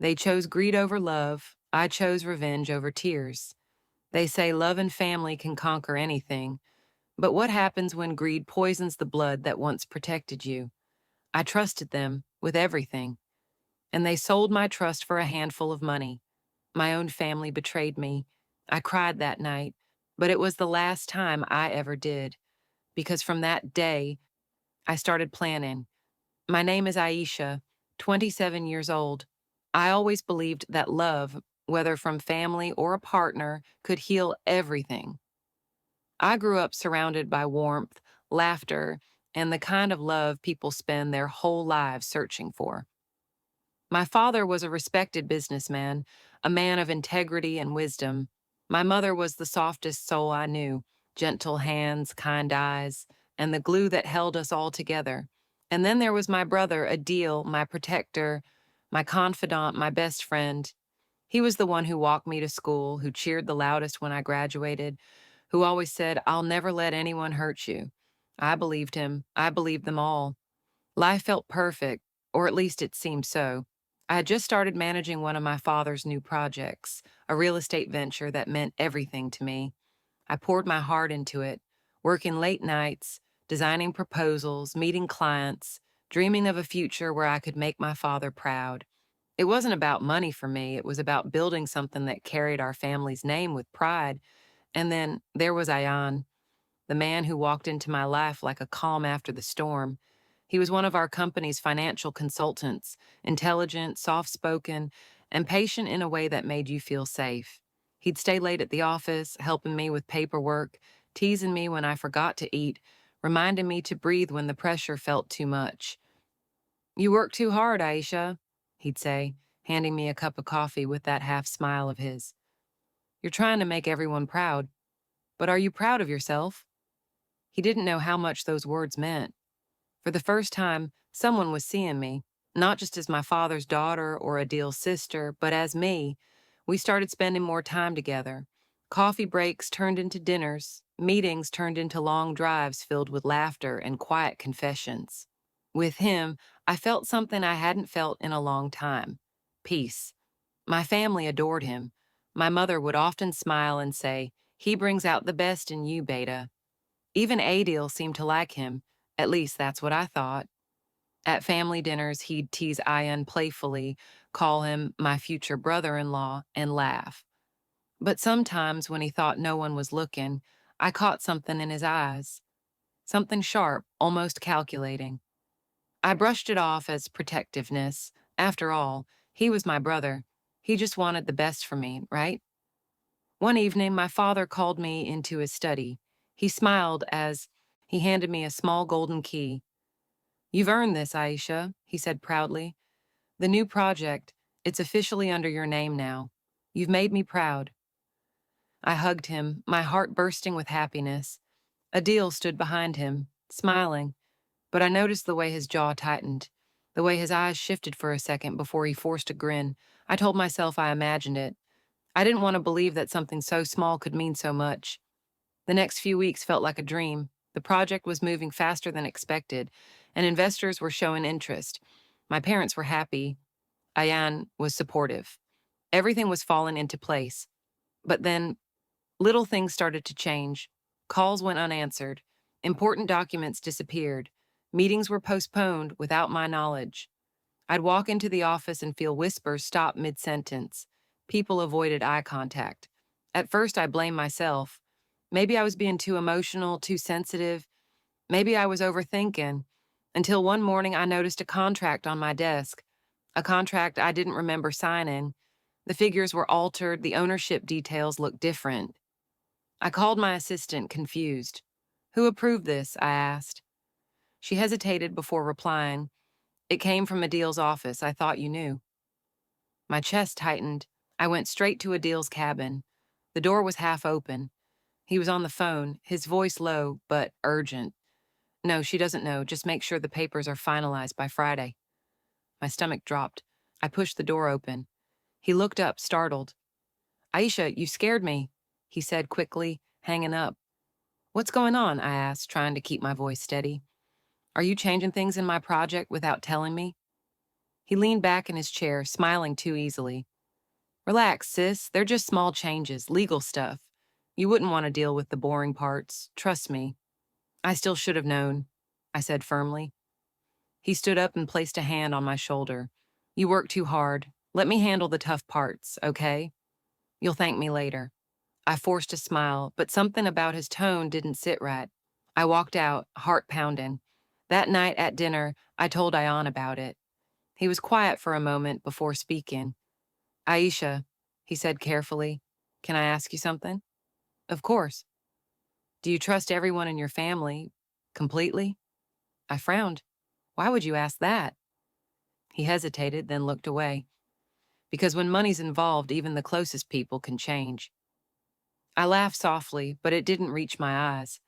They chose greed over love. I chose revenge over tears. They say love and family can conquer anything. But what happens when greed poisons the blood that once protected you? I trusted them with everything, and they sold my trust for a handful of money. My own family betrayed me. I cried that night, but it was the last time I ever did, because from that day, I started planning. My name is Aisha, 27 years old. I always believed that love, whether from family or a partner, could heal everything. I grew up surrounded by warmth, laughter, and the kind of love people spend their whole lives searching for. My father was a respected businessman, a man of integrity and wisdom. My mother was the softest soul I knew, gentle hands, kind eyes, and the glue that held us all together. And then there was my brother, Adil, my protector, my confidant, my best friend. He was the one who walked me to school, who cheered the loudest when I graduated, who always said, "I'll never let anyone hurt you." I believed him. I believed them all. Life felt perfect, or at least it seemed so. I had just started managing one of my father's new projects, a real estate venture that meant everything to me. I poured my heart into it, working late nights, designing proposals, meeting clients, dreaming of a future where I could make my father proud. It wasn't about money for me, it was about building something that carried our family's name with pride. And then there was Ayan, the man who walked into my life like a calm after the storm. He was one of our company's financial consultants, intelligent, soft spoken, and patient in a way that made you feel safe. He'd stay late at the office, helping me with paperwork, teasing me when I forgot to eat, reminding me to breathe when the pressure felt too much. "You work too hard, Aisha," he'd say, handing me a cup of coffee with that half smile of his. "You're trying to make everyone proud, but are you proud of yourself?" He didn't know how much those words meant. For the first time, someone was seeing me, not just as my father's daughter or Adil's sister, but as me. We started spending more time together. Coffee breaks turned into dinners, meetings turned into long drives filled with laughter and quiet confessions. With him, I felt something I hadn't felt in a long time: peace. My family adored him. My mother would often smile and say, "He brings out the best in you, Beta." Even Adil seemed to like him. At least that's what I thought. At family dinners, he'd tease Ayan playfully, call him my future brother-in-law, and laugh. But sometimes when he thought no one was looking, I caught something in his eyes. Something sharp, almost calculating. I brushed it off as protectiveness. After all, he was my brother. He just wanted the best for me, right? One evening, my father called me into his study. He smiled as he handed me a small golden key. "You've earned this, Aisha," he said proudly. "The new project, it's officially under your name now. You've made me proud." I hugged him, my heart bursting with happiness. Adil stood behind him, smiling, but I noticed the way his jaw tightened, the way his eyes shifted for a second before he forced a grin. I told myself I imagined it. I didn't want to believe that something so small could mean so much. The next few weeks felt like a dream. The project was moving faster than expected, and investors were showing interest. My parents were happy. Ayan was supportive. Everything was falling into place. But then, little things started to change. Calls went unanswered. Important documents disappeared. Meetings were postponed without my knowledge. I'd walk into the office and feel whispers stop mid-sentence. People avoided eye contact. At first, I blamed myself. Maybe I was being too emotional, too sensitive. Maybe I was overthinking. Until one morning, I noticed a contract on my desk, a contract I didn't remember signing. The figures were altered, the ownership details looked different. I called my assistant, confused. "Who approved this?" I asked. She hesitated before replying. "It came from Adil's office. I thought you knew." My chest tightened. I went straight to Adil's cabin. The door was half open. He was on the phone, his voice low, but urgent. "No, she doesn't know. Just make sure the papers are finalized by Friday." My stomach dropped. I pushed the door open. He looked up, startled. "Aisha, you scared me," he said quickly, hanging up. "What's going on?" I asked, trying to keep my voice steady. "Are you changing things in my project without telling me?" He leaned back in his chair, smiling too easily. Relax, sis. They're just small changes, legal stuff. You wouldn't want to deal with the boring parts. Trust me. I still should have known, I said firmly. He stood up and placed a hand on my shoulder. You work too hard. Let me handle the tough parts, okay? You'll thank me later. I forced a smile, but something about his tone didn't sit right. I walked out, heart pounding. That night at dinner, I told Ayan about it. He was quiet for a moment before speaking. Aisha, he said carefully, can I ask you something? Of course. Do you trust everyone in your family completely? I frowned. Why would you ask that? He hesitated, then looked away. Because when money's involved, even the closest people can change. I laughed softly, but it didn't reach my eyes.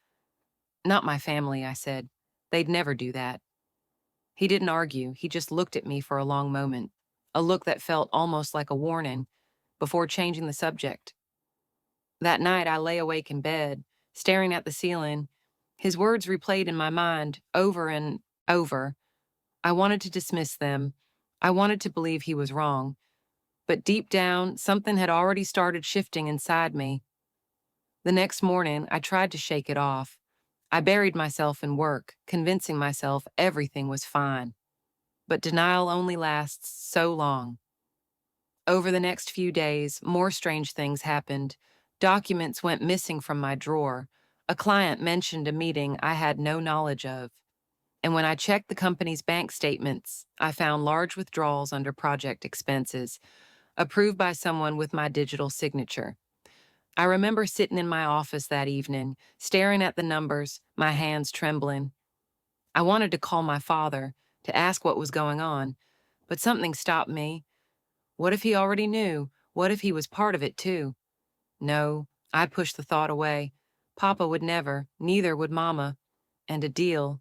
Not my family, I said. They'd never do that. He didn't argue, he just looked at me for a long moment, a look that felt almost like a warning, before changing the subject. That night I lay awake in bed, staring at the ceiling. His words replayed in my mind over and over. I wanted to dismiss them. I wanted to believe he was wrong. But deep down, something had already started shifting inside me. The next morning, I tried to shake it off. I buried myself in work, convincing myself everything was fine. But denial only lasts so long. Over the next few days, more strange things happened. Documents went missing from my drawer. A client mentioned a meeting I had no knowledge of. And when I checked the company's bank statements, I found large withdrawals under project expenses, approved by someone with my digital signature. I remember sitting in my office that evening, staring at the numbers, my hands trembling. I wanted to call my father, to ask what was going on, but something stopped me. What if he already knew? What if he was part of it too? No, I pushed the thought away. Papa would never, neither would Mama. And Adil,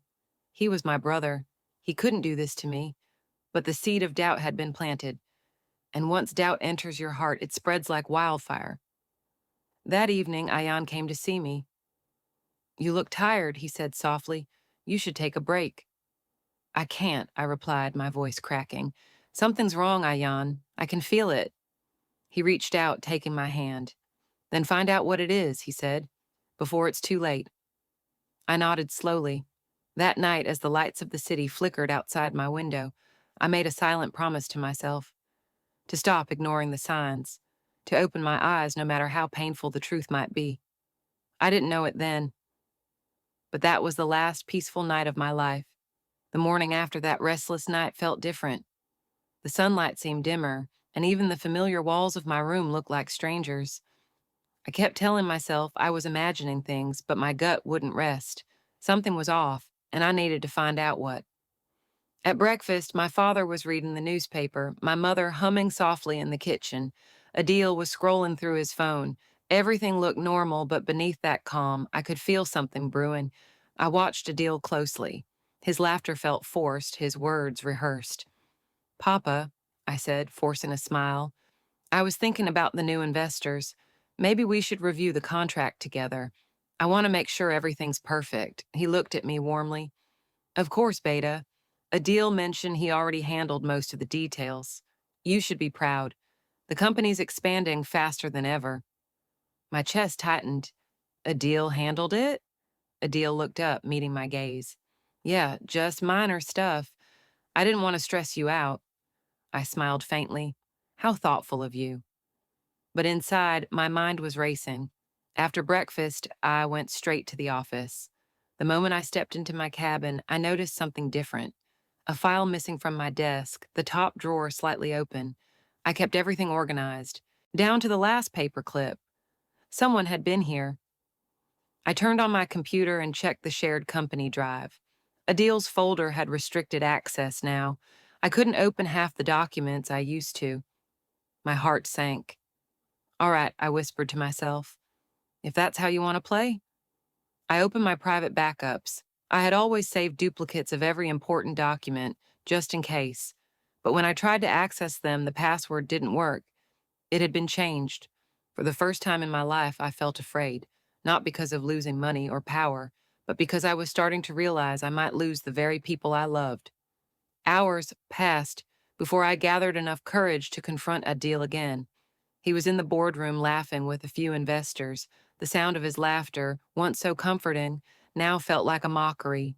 he was my brother. He couldn't do this to me. But the seed of doubt had been planted. And once doubt enters your heart, it spreads like wildfire. That evening, Ayan came to see me. You look tired, he said softly. You should take a break. I can't, I replied, my voice cracking. Something's wrong, Ayan. I can feel it. He reached out, taking my hand. Then find out what it is, he said, before it's too late. I nodded slowly. That night, as the lights of the city flickered outside my window, I made a silent promise to myself. To stop ignoring the signs. To open my eyes no matter how painful the truth might be. I didn't know it then. But that was the last peaceful night of my life. The morning after that restless night felt different. The sunlight seemed dimmer, and even the familiar walls of my room looked like strangers. I kept telling myself I was imagining things, but my gut wouldn't rest. Something was off, and I needed to find out what. At breakfast, my father was reading the newspaper, my mother humming softly in the kitchen. Adil was scrolling through his phone. Everything looked normal, but beneath that calm, I could feel something brewing. I watched Adil closely. His laughter felt forced, his words rehearsed. Papa, I said, forcing a smile. I was thinking about the new investors. Maybe we should review the contract together. I want to make sure everything's perfect. He looked at me warmly. Of course, Beta. Adil mentioned he already handled most of the details. You should be proud. The company's expanding faster than ever. My chest tightened. Adil handled it? Adil looked up, meeting my gaze. Yeah, just minor stuff. I didn't want to stress you out. I smiled faintly. How thoughtful of you. But inside, my mind was racing. After breakfast, I went straight to the office. The moment I stepped into my cabin, I noticed something different. A file missing from my desk, the top drawer slightly open. I kept everything organized, down to the last paper clip. Someone had been here. I turned on my computer and checked the shared company drive. Adil's folder had restricted access now. I couldn't open half the documents I used to. My heart sank. All right, I whispered to myself. If that's how you want to play. I opened my private backups. I had always saved duplicates of every important document, just in case. But when I tried to access them, the password didn't work. It had been changed. For the first time in my life, I felt afraid, not because of losing money or power, but because I was starting to realize I might lose the very people I loved. Hours passed, before I gathered enough courage to confront Adil again. He was in the boardroom laughing with a few investors. The sound of his laughter, once so comforting, now felt like a mockery.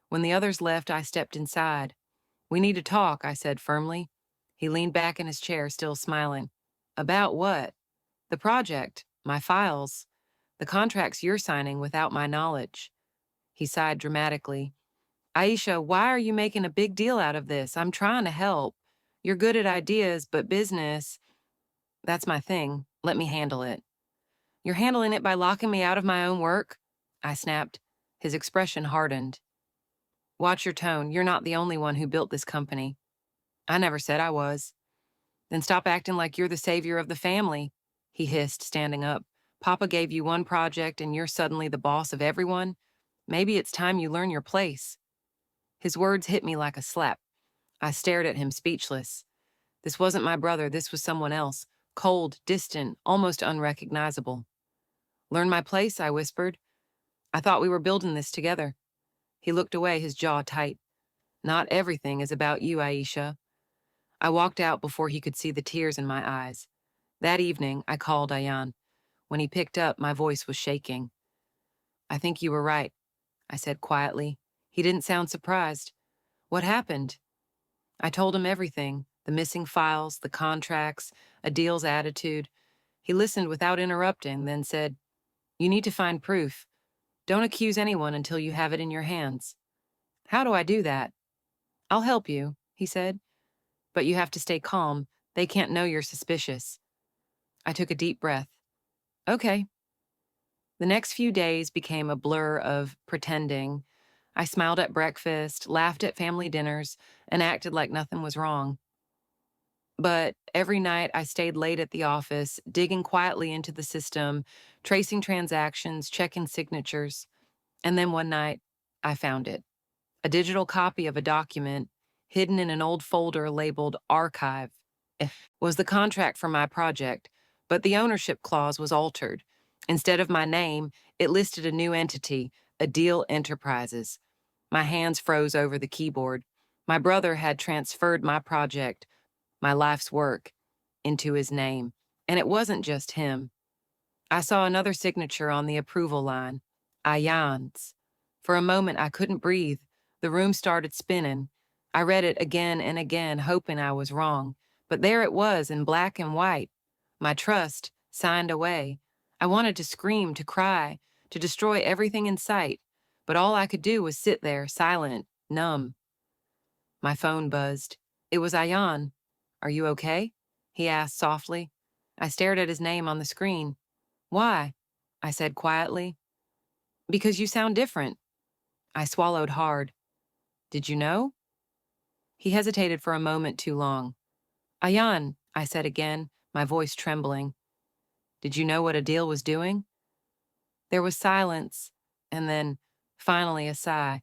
When the others left, I stepped inside. "We need to talk," I said firmly. He leaned back in his chair, still smiling. "About what?" "The project, my files, the contracts you're signing without my knowledge." He sighed dramatically. "Aisha, why are you making a big deal out of this? I'm trying to help. You're good at ideas, but business, that's my thing. Let me handle it." "You're handling it by locking me out of my own work?" I snapped. His expression hardened. "Watch your tone. You're not the only one who built this company." "I never said I was." "Then stop acting like you're the savior of the family," he hissed, standing up. "Papa gave you one project and you're suddenly the boss of everyone? Maybe it's time you learn your place." His words hit me like a slap. I stared at him, speechless. This wasn't my brother, this was someone else. Cold, distant, almost unrecognizable. "Learn my place," I whispered. "I thought we were building this together." He looked away, his jaw tight. "Not everything is about you, Aisha." I walked out before he could see the tears in my eyes. That evening, I called Ayan. When he picked up, my voice was shaking. "I think you were right," I said quietly. He didn't sound surprised. "What happened?" I told him everything, the missing files, the contracts, Adil's attitude. He listened without interrupting, then said, "You need to find proof. Don't accuse anyone until you have it in your hands." "How do I do that?" "I'll help you," he said. "But you have to stay calm. They can't know you're suspicious." I took a deep breath. "Okay." The next few days became a blur of pretending. I smiled at breakfast, laughed at family dinners, and acted like nothing was wrong. But every night I stayed late at the office, digging quietly into the system, tracing transactions, checking signatures. And then one night, I found it. A digital copy of a document, hidden in an old folder labeled Archive. It was the contract for my project, but the ownership clause was altered. Instead of my name, it listed a new entity, Adil Enterprises. My hands froze over the keyboard. My brother had transferred my project, my life's work, into his name. And it wasn't just him. I saw another signature on the approval line, Ayan's. For a moment, I couldn't breathe. The room started spinning. I read it again and again, hoping I was wrong. But there it was in black and white. My trust, signed away. I wanted to scream, to cry, to destroy everything in sight. But all I could do was sit there, silent, numb. My phone buzzed. It was Ayan. "Are you okay?" he asked softly. I stared at his name on the screen. "Why?" I said quietly. "Because you sound different." I swallowed hard. "Did you know?" He hesitated for a moment too long. "Ayan," I said again, my voice trembling. "Did you know what Adil was doing?" There was silence, and then, finally, a sigh.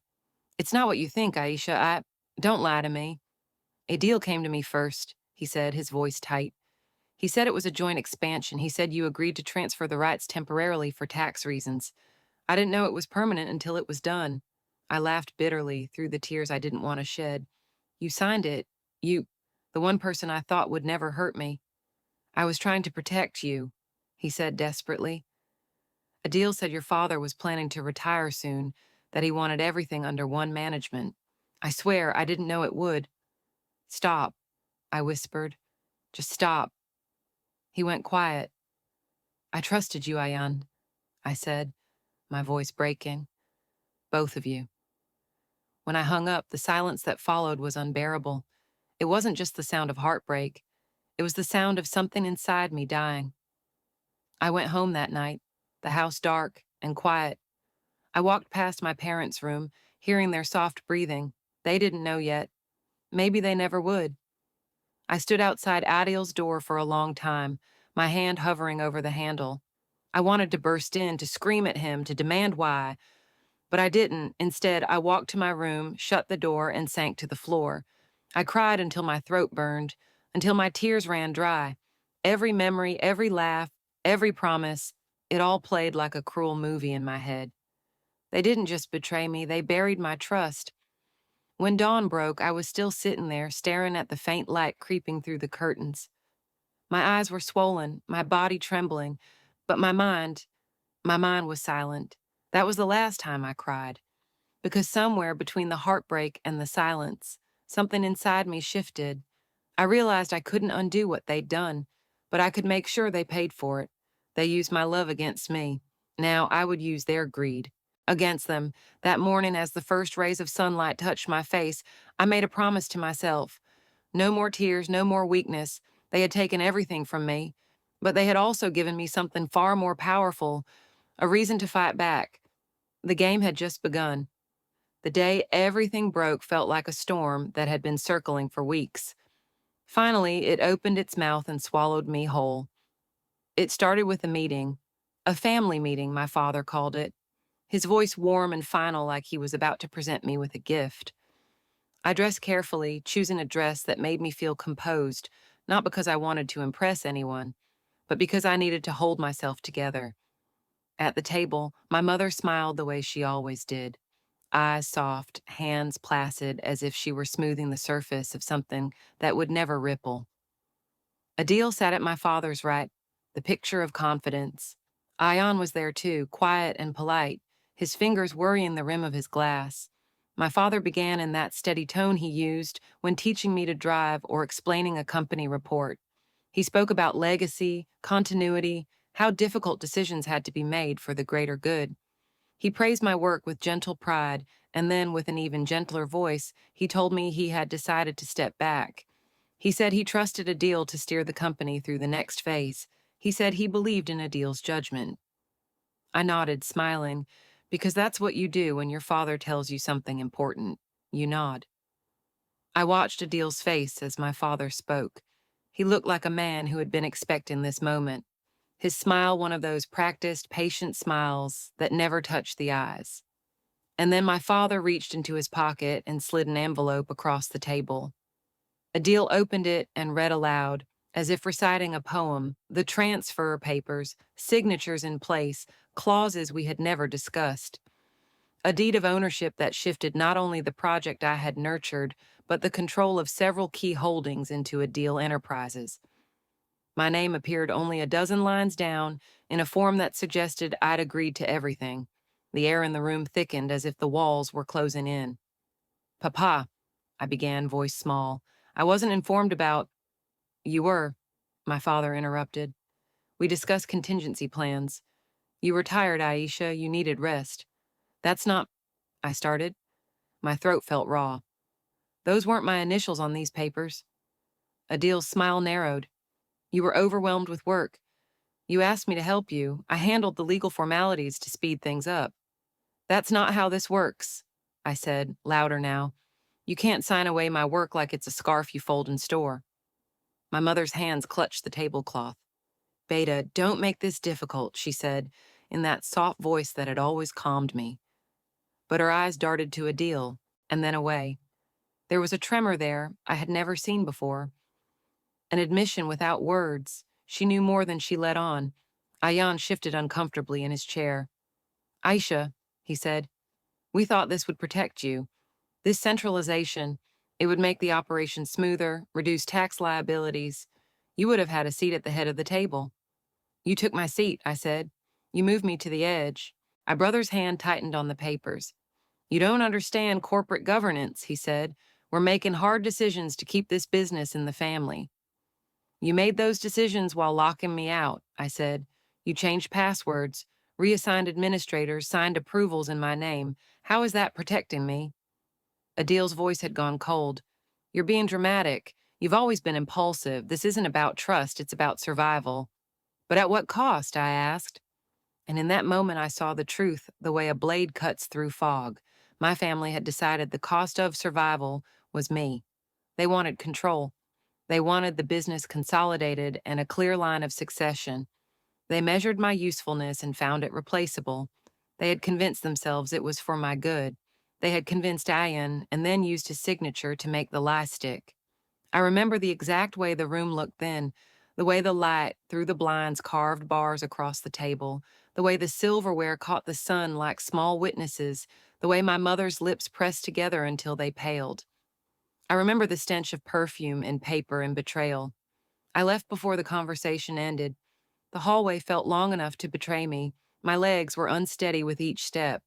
"It's not what you think, Aisha. Don't lie to me." "Adil came to me first," he said, his voice tight. "He said it was a joint expansion. He said you agreed to transfer the rights temporarily for tax reasons. I didn't know it was permanent until it was done." I laughed bitterly through the tears I didn't want to shed. "You signed it. The one person I thought would never hurt me. I was trying to protect you," he said desperately. "Adil said your father was planning to retire soon, that he wanted everything under one management. I swear I didn't know it would." "Stop," I whispered. "Just stop." He went quiet. "I trusted you, Ayan," I said, my voice breaking. "Both of you." When I hung up, the silence that followed was unbearable. It wasn't just the sound of heartbreak. It was the sound of something inside me dying. I went home that night, the house dark and quiet. I walked past my parents' room, hearing their soft breathing. They didn't know yet. Maybe they never would. I stood outside Adil's door for a long time, my hand hovering over the handle. I wanted to burst in, to scream at him, to demand why. But I didn't. Instead, I walked to my room, shut the door, and sank to the floor. I cried until my throat burned, until my tears ran dry. Every memory, every laugh, every promise, it all played like a cruel movie in my head. They didn't just betray me, they buried my trust. When dawn broke, I was still sitting there, staring at the faint light creeping through the curtains. My eyes were swollen, my body trembling, but my mind was silent. That was the last time I cried, because somewhere between the heartbreak and the silence, something inside me shifted. I realized I couldn't undo what they'd done, but I could make sure they paid for it. They used my love against me. Now I would use their greed against them. That morning, as the first rays of sunlight touched my face, I made a promise to myself. No more tears, no more weakness. They had taken everything from me, but they had also given me something far more powerful, a reason to fight back. The game had just begun. The day everything broke felt like a storm that had been circling for weeks. Finally, it opened its mouth and swallowed me whole. It started with a family meeting, my father called it, his voice warm and final like he was about to present me with a gift. I dressed carefully, choosing a dress that made me feel composed, not because I wanted to impress anyone, but because I needed to hold myself together. At the table, my mother smiled the way she always did, eyes soft, hands placid as if she were smoothing the surface of something that would never ripple. Adil sat at my father's right, the picture of confidence. Ayan was there too, quiet and polite, his fingers worrying the rim of his glass. My father began in that steady tone he used when teaching me to drive or explaining a company report. He spoke about legacy, continuity, how difficult decisions had to be made for the greater good. He praised my work with gentle pride, and then, with an even gentler voice, he told me he had decided to step back. He said he trusted Adil to steer the company through the next phase. He said he believed in Adil's judgment. I nodded, smiling, because that's what you do when your father tells you something important. You nod. I watched Adil's face as my father spoke. He looked like a man who had been expecting this moment. His smile one of those practiced, patient smiles that never touch the eyes. And then my father reached into his pocket and slid an envelope across the table. Adil opened it and read aloud, as if reciting a poem, the transfer papers, signatures in place, clauses we had never discussed. A deed of ownership that shifted not only the project I had nurtured, but the control of several key holdings into Adil Enterprises. My name appeared only a dozen lines down, in a form that suggested I'd agreed to everything. The air in the room thickened as if the walls were closing in. "Papa," I began, voice small. "I wasn't informed about—" "You were," my father interrupted. "We discussed contingency plans. You were tired, Aisha. You needed rest." "That's not—" I started. My throat felt raw. "Those weren't my initials on these papers." Adil's smile narrowed. "You were overwhelmed with work. You asked me to help you. I handled the legal formalities to speed things up." "That's not how this works," I said, louder now. "You can't sign away my work like it's a scarf you fold and store." My mother's hands clutched the tablecloth. "Beta, don't make this difficult," she said, in that soft voice that had always calmed me. But her eyes darted to Adil, and then away. There was a tremor there I had never seen before. An admission without words. She knew more than she let on. Ayan shifted uncomfortably in his chair. "Aisha," he said, "we thought this would protect you. This centralization, it would make the operation smoother, reduce tax liabilities. You would have had a seat at the head of the table." "You took my seat," I said. "You moved me to the edge." My brother's hand tightened on the papers. "You don't understand corporate governance," he said. "We're making hard decisions to keep this business in the family." "You made those decisions while locking me out," I said. "You changed passwords, reassigned administrators, signed approvals in my name. How is that protecting me?" Adil's voice had gone cold. "You're being dramatic. You've always been impulsive. This isn't about trust, it's about survival." "But at what cost?" I asked. And in that moment I saw the truth, the way a blade cuts through fog. My family had decided the cost of survival was me. They wanted control. They wanted the business consolidated and a clear line of succession. They measured my usefulness and found it replaceable. They had convinced themselves it was for my good. They had convinced Ayan and then used his signature to make the lie stick. I remember the exact way the room looked then, the way the light through the blinds carved bars across the table, the way the silverware caught the sun like small witnesses, the way my mother's lips pressed together until they paled. I remember the stench of perfume and paper and betrayal. I left before the conversation ended. The hallway felt long enough to betray me. My legs were unsteady with each step.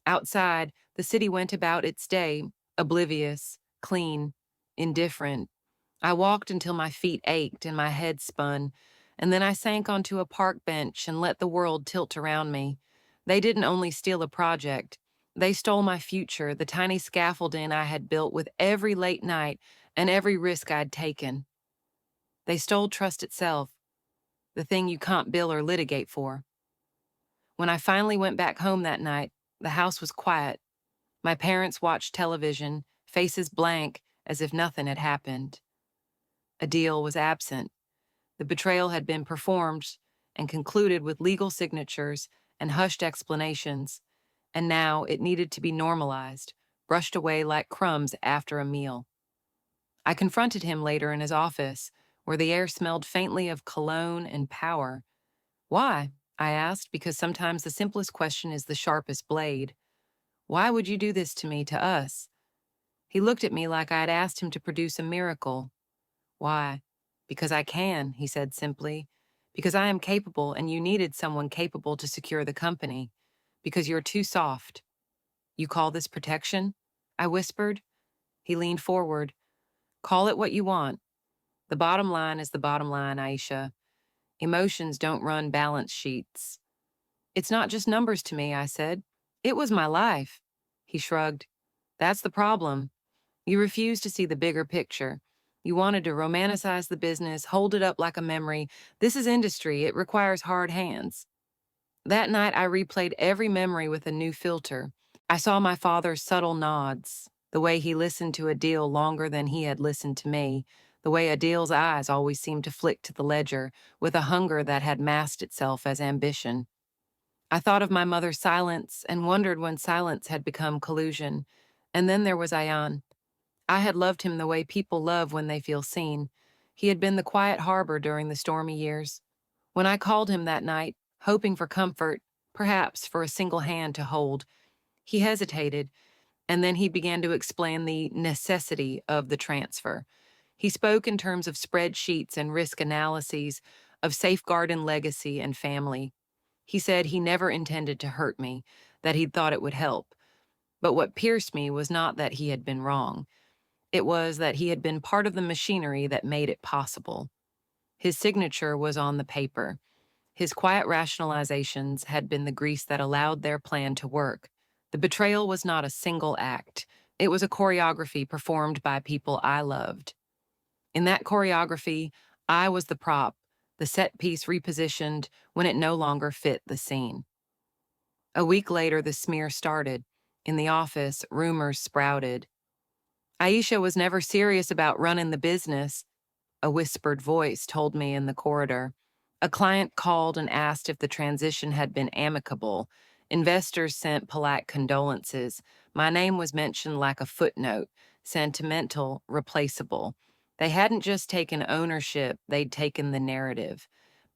Outside, the city went about its day, oblivious, clean, indifferent. I walked until my feet ached and my head spun, and then I sank onto a park bench and let the world tilt around me. They didn't only steal a project, they stole my future, the tiny scaffolding I had built with every late night and every risk I'd taken. They stole trust itself, the thing you can't bill or litigate for. When I finally went back home that night, the house was quiet. My parents watched television, faces blank, as if nothing had happened. A deal was absent. The betrayal had been performed and concluded with legal signatures and hushed explanations, and now it needed to be normalized, brushed away like crumbs after a meal. I confronted him later in his office, where the air smelled faintly of cologne and power. Why? I asked, because sometimes the simplest question is the sharpest blade. Why would you do this to me, to us? He looked at me like I had asked him to produce a miracle. Why? Because I can, he said simply. Because I am capable and you needed someone capable to secure the company. Because you're too soft. You call this protection? I whispered. He leaned forward. Call it what you want. The bottom line is the bottom line, Aisha. Emotions don't run balance sheets. It's not just numbers to me, I said. It was my life. He shrugged. That's the problem. You refused to see the bigger picture. You wanted to romanticize the business, hold it up like a memory. This is industry. It requires hard hands. That night, I replayed every memory with a new filter. I saw my father's subtle nods, the way he listened to a deal longer than he had listened to me, the way a deal's eyes always seemed to flick to the ledger with a hunger that had masked itself as ambition. I thought of my mother's silence and wondered when silence had become collusion. And then there was Ayan. I had loved him the way people love when they feel seen. He had been the quiet harbor during the stormy years. When I called him that night, hoping for comfort, perhaps for a single hand to hold, he hesitated, and then he began to explain the necessity of the transfer. He spoke in terms of spreadsheets and risk analyses, of safeguard and legacy and family. He said he never intended to hurt me, that he'd thought it would help. But what pierced me was not that he had been wrong. It was that he had been part of the machinery that made it possible. His signature was on the paper. His quiet rationalizations had been the grease that allowed their plan to work. The betrayal was not a single act. It was a choreography performed by people I loved. In that choreography, I was the prop, the set piece repositioned when it no longer fit the scene. A week later, the smear started. In the office, rumors sprouted. Aisha was never serious about running the business, a whispered voice told me in the corridor. A client called and asked if the transition had been amicable. Investors sent polite condolences. My name was mentioned like a footnote, sentimental, replaceable. They hadn't just taken ownership, they'd taken the narrative.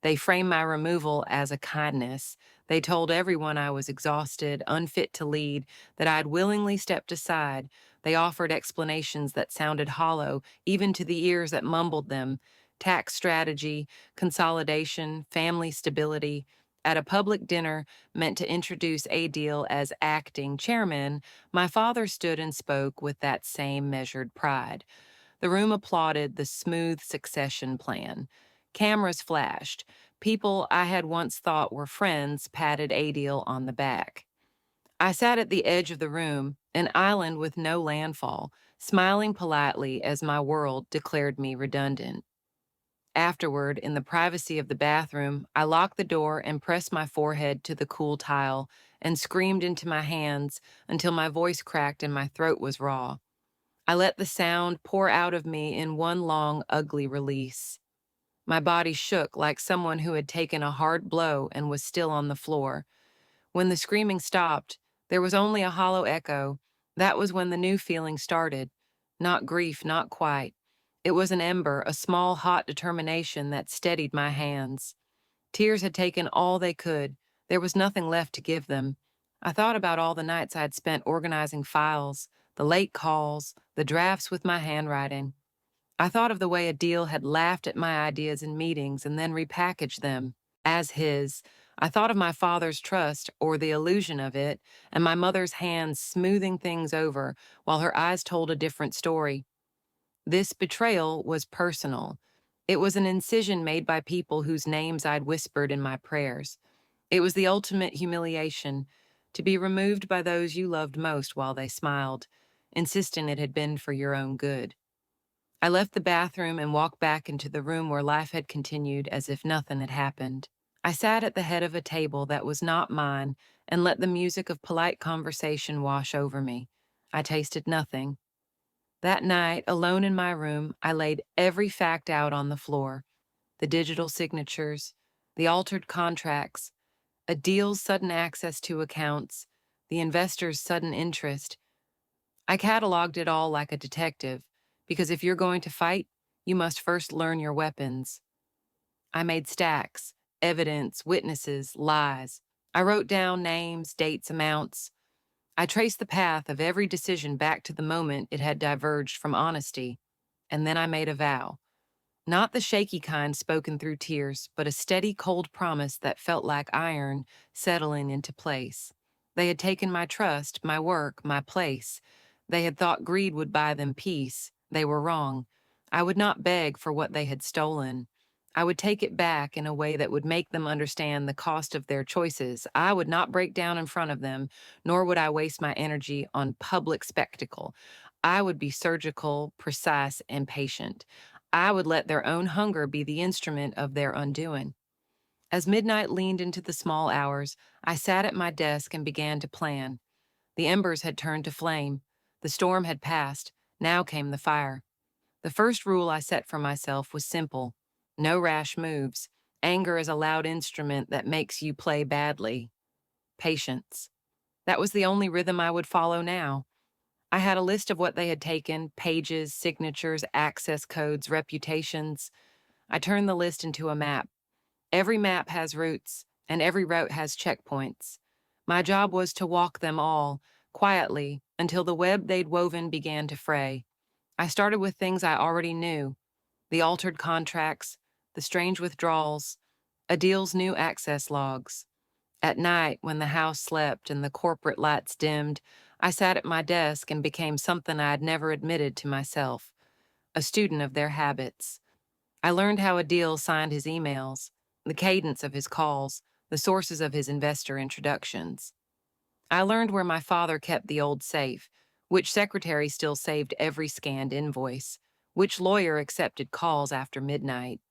They framed my removal as a kindness. They told everyone I was exhausted, unfit to lead, that I'd willingly stepped aside. They offered explanations that sounded hollow, even to the ears that mumbled them. Tax strategy, consolidation, family stability. At a public dinner meant to introduce Adil as acting chairman, my father stood and spoke with that same measured pride. The room applauded the smooth succession plan. Cameras flashed. People I had once thought were friends patted Adil on the back. I sat at the edge of the room, an island with no landfall, smiling politely as my world declared me redundant. Afterward, in the privacy of the bathroom, I locked the door and pressed my forehead to the cool tile and screamed into my hands until my voice cracked and my throat was raw. I let the sound pour out of me in one long, ugly release. My body shook like someone who had taken a hard blow and was still on the floor. When the screaming stopped, there was only a hollow echo. That was when the new feeling started. Not grief, not quite. It was an ember, a small, hot determination that steadied my hands. Tears had taken all they could. There was nothing left to give them. I thought about all the nights I'd spent organizing files, the late calls, the drafts with my handwriting. I thought of the way a deal had laughed at my ideas in meetings and then repackaged them as his. I thought of my father's trust, or the illusion of it, and my mother's hands smoothing things over while her eyes told a different story. This betrayal was personal. It was an incision made by people whose names I'd whispered in my prayers. It was the ultimate humiliation, to be removed by those you loved most while they smiled, insisting it had been for your own good. I left the bathroom and walked back into the room where life had continued as if nothing had happened. I sat at the head of a table that was not mine and let the music of polite conversation wash over me. I tasted nothing. That night, alone in my room, I laid every fact out on the floor: the digital signatures, the altered contracts, a deal's sudden access to accounts, the investor's sudden interest. I cataloged it all like a detective, because if you're going to fight, you must first learn your weapons. I made stacks: evidence, witnesses, lies. I wrote down names, dates, amounts. I traced the path of every decision back to the moment it had diverged from honesty. And then I made a vow. Not the shaky kind spoken through tears, but a steady, cold promise that felt like iron settling into place. They had taken my trust, my work, my place. They had thought greed would buy them peace. They were wrong. I would not beg for what they had stolen. I would take it back in a way that would make them understand the cost of their choices. I would not break down in front of them, nor would I waste my energy on public spectacle. I would be surgical, precise, and patient. I would let their own hunger be the instrument of their undoing. As midnight leaned into the small hours, I sat at my desk and began to plan. The embers had turned to flame. The storm had passed. Now came the fire. The first rule I set for myself was simple: no rash moves. Anger is a loud instrument that makes you play badly. Patience. That was the only rhythm I would follow now. I had a list of what they had taken: pages, signatures, access codes, reputations. I turned the list into a map. Every map has routes, and every route has checkpoints. My job was to walk them all, quietly, until the web they'd woven began to fray. I started with things I already knew: the altered contracts, the strange withdrawals, a deal's new access logs. At night, when the house slept and the corporate lights dimmed, I sat at my desk and became something I had never admitted to myself: a student of their habits. I learned how a deal signed his emails, the cadence of his calls, the sources of his investor introductions. I learned where my father kept the old safe, which secretary still saved every scanned invoice, which lawyer accepted calls after midnight.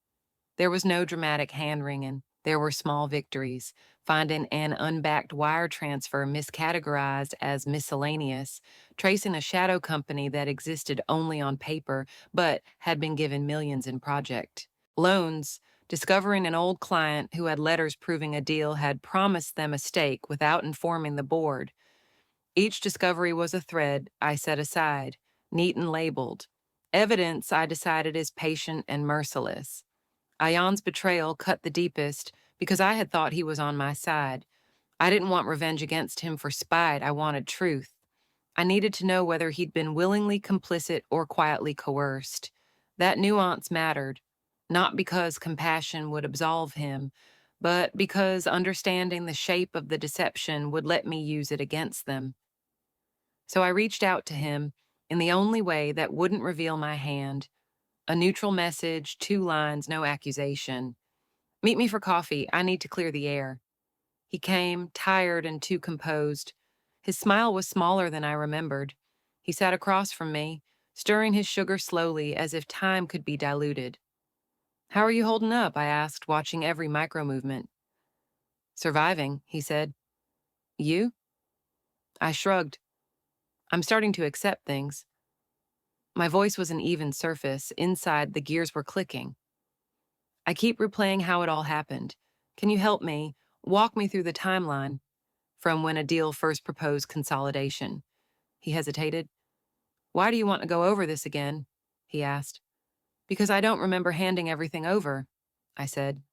There was no dramatic hand-wringing. There were small victories: finding an unbacked wire transfer miscategorized as miscellaneous, tracing a shadow company that existed only on paper but had been given millions in project loans, discovering an old client who had letters proving a deal had promised them a stake without informing the board. Each discovery was a thread I set aside, neat and labeled. Evidence I decided is patient and merciless. Ayan's betrayal cut the deepest because I had thought he was on my side. I didn't want revenge against him for spite. I wanted truth. I needed to know whether he'd been willingly complicit or quietly coerced. That nuance mattered, not because compassion would absolve him, but because understanding the shape of the deception would let me use it against them. So I reached out to him in the only way that wouldn't reveal my hand: a neutral message, 2 lines, no accusation. "Meet me for coffee. I need to clear the air." He came, tired and too composed. His smile was smaller than I remembered. He sat across from me, stirring his sugar slowly as if time could be diluted. "How are you holding up?" I asked, watching every micro movement. "Surviving," he said. "You?" I shrugged. "I'm starting to accept things." My voice was an even surface. Inside, the gears were clicking. "I keep replaying how it all happened. Can you help me? Walk me through the timeline from when a deal first proposed consolidation." He hesitated. "Why do you want to go over this again?" he asked. "Because I don't remember handing everything over," I said.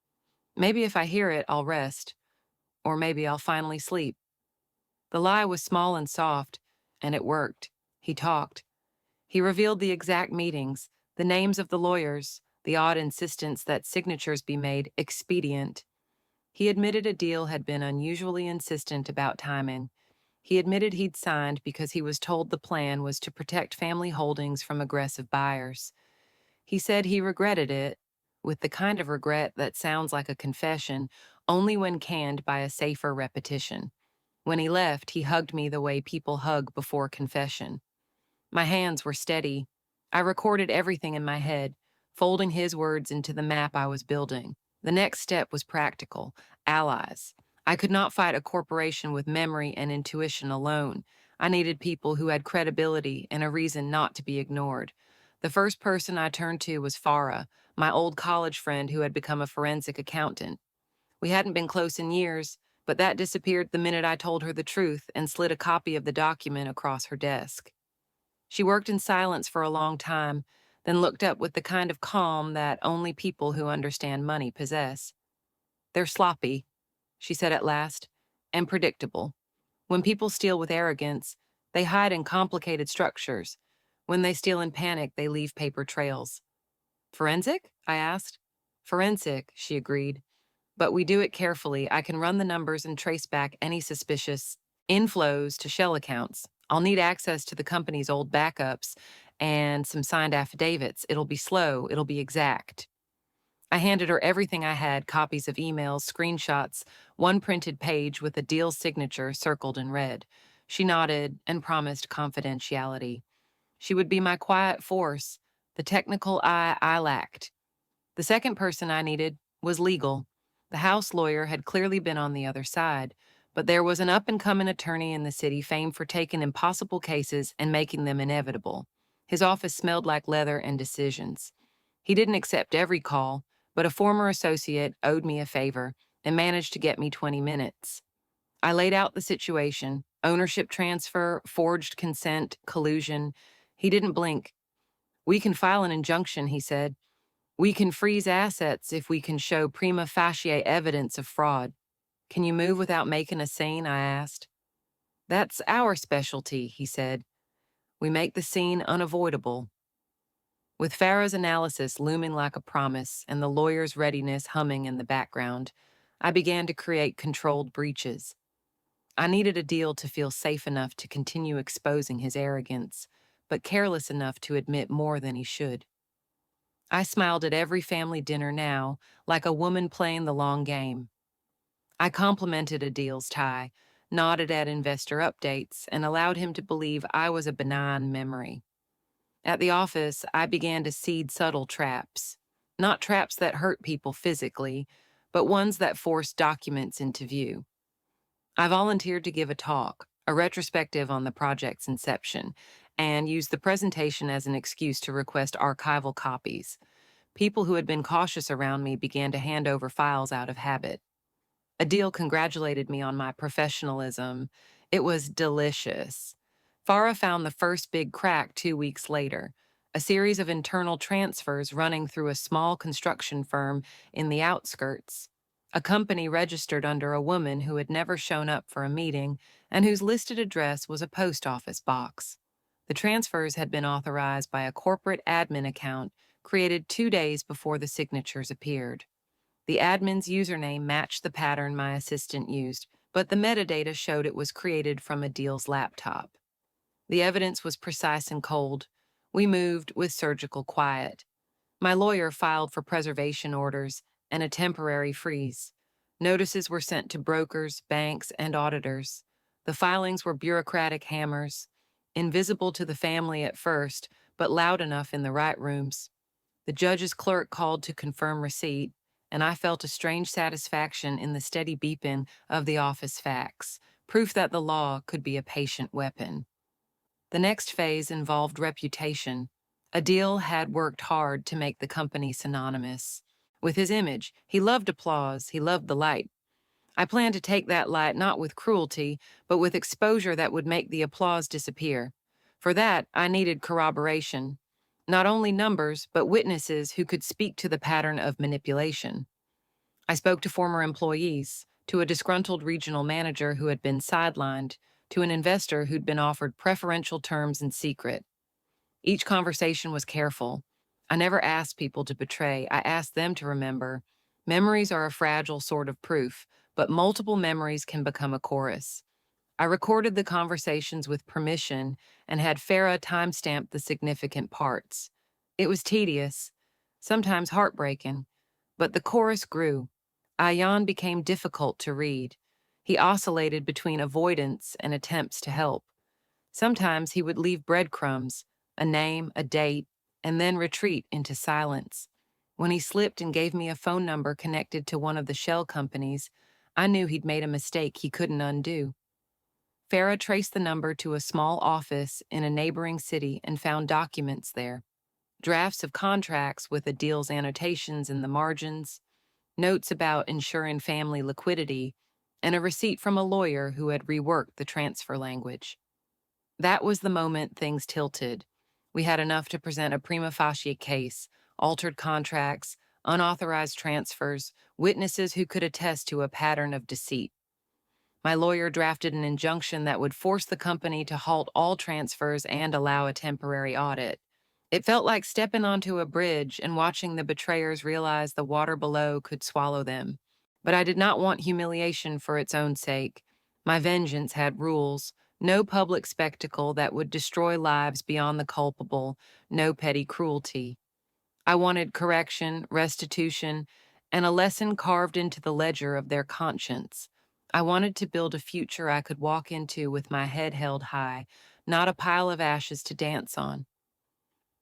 "Maybe if I hear it, I'll rest. Or maybe I'll finally sleep." The lie was small and soft, and it worked. He talked. He revealed the exact meetings, the names of the lawyers, the odd insistence that signatures be made expedient. He admitted a deal had been unusually insistent about timing. He admitted he'd signed because he was told the plan was to protect family holdings from aggressive buyers. He said he regretted it, with the kind of regret that sounds like a confession only when canned by a safer repetition. When he left, he hugged me the way people hug before confession. My hands were steady. I recorded everything in my head, folding his words into the map I was building. The next step was practical: allies. I could not fight a corporation with memory and intuition alone. I needed people who had credibility and a reason not to be ignored. The first person I turned to was Farah, my old college friend who had become a forensic accountant. We hadn't been close in years, but that disappeared the minute I told her the truth and slid a copy of the document across her desk. She worked in silence for a long time, then looked up with the kind of calm that only people who understand money possess. "They're sloppy," she said at last, "and predictable. When people steal with arrogance, they hide in complicated structures. When they steal in panic, they leave paper trails." "Forensic?" I asked. "Forensic," she agreed. "But we do it carefully. I can run the numbers and trace back any suspicious inflows to shell accounts. I'll need access to the company's old backups and some signed affidavits. It'll be slow, it'll be exact." I handed her everything I had: copies of emails, screenshots, one printed page with a deal signature circled in red. She nodded and promised confidentiality. She would be my quiet force, the technical eye I lacked. The second person I needed was legal. The house lawyer had clearly been on the other side, but there was an up-and-coming attorney in the city famed for taking impossible cases and making them inevitable. His office smelled like leather and decisions. He didn't accept every call, but a former associate owed me a favor and managed to get me 20 minutes. I laid out the situation: ownership transfer, forged consent, collusion. He didn't blink. "We can file an injunction," he said. "We can freeze assets if we can show prima facie evidence of fraud." "Can you move without making a scene?" I asked. "That's our specialty," he said. "We make the scene unavoidable." With Farah's analysis looming like a promise and the lawyer's readiness humming in the background, I began to create controlled breaches. I needed a deal to feel safe enough to continue exposing his arrogance, but careless enough to admit more than he should. I smiled at every family dinner now, like a woman playing the long game. I complimented Adil's tie, nodded at investor updates, and allowed him to believe I was a benign memory. At the office, I began to seed subtle traps. Not traps that hurt people physically, but ones that forced documents into view. I volunteered to give a talk, a retrospective on the project's inception, and used the presentation as an excuse to request archival copies. People who had been cautious around me began to hand over files out of habit. Adil congratulated me on my professionalism. It was delicious. Farah found the first big crack 2 weeks later: a series of internal transfers running through a small construction firm in the outskirts, a company registered under a woman who had never shown up for a meeting and whose listed address was a post office box. The transfers had been authorized by a corporate admin account created 2 days before the signatures appeared. The admin's username matched the pattern my assistant used, but the metadata showed it was created from Adil's laptop. The evidence was precise and cold. We moved with surgical quiet. My lawyer filed for preservation orders and a temporary freeze. Notices were sent to brokers, banks, and auditors. The filings were bureaucratic hammers, invisible to the family at first, but loud enough in the right rooms. The judge's clerk called to confirm receipt, and I felt a strange satisfaction in the steady beeping of the office fax, proof that the law could be a patient weapon. The next phase involved reputation. Adil had worked hard to make the company synonymous with his image. He loved applause, he loved the light. I planned to take that light not with cruelty, but with exposure that would make the applause disappear. For that, I needed corroboration. Not only numbers, but witnesses who could speak to the pattern of manipulation. I spoke to former employees, to a disgruntled regional manager who had been sidelined, to an investor who'd been offered preferential terms in secret. Each conversation was careful. I never asked people to betray, I asked them to remember. Memories are a fragile sort of proof, but multiple memories can become a chorus. I recorded the conversations with permission and had Farah timestamp the significant parts. It was tedious, sometimes heartbreaking, but the chorus grew. Ayan became difficult to read. He oscillated between avoidance and attempts to help. Sometimes he would leave breadcrumbs, a name, a date, and then retreat into silence. When he slipped and gave me a phone number connected to one of the shell companies, I knew he'd made a mistake he couldn't undo. Farah traced the number to a small office in a neighboring city and found documents there. Drafts of contracts with a deal's annotations in the margins, notes about ensuring family liquidity, and a receipt from a lawyer who had reworked the transfer language. That was the moment things tilted. We had enough to present a prima facie case, altered contracts, unauthorized transfers, witnesses who could attest to a pattern of deceit. My lawyer drafted an injunction that would force the company to halt all transfers and allow a temporary audit. It felt like stepping onto a bridge and watching the betrayers realize the water below could swallow them. But I did not want humiliation for its own sake. My vengeance had rules: no public spectacle that would destroy lives beyond the culpable, no petty cruelty. I wanted correction, restitution, and a lesson carved into the ledger of their conscience. I wanted to build a future I could walk into with my head held high, not a pile of ashes to dance on.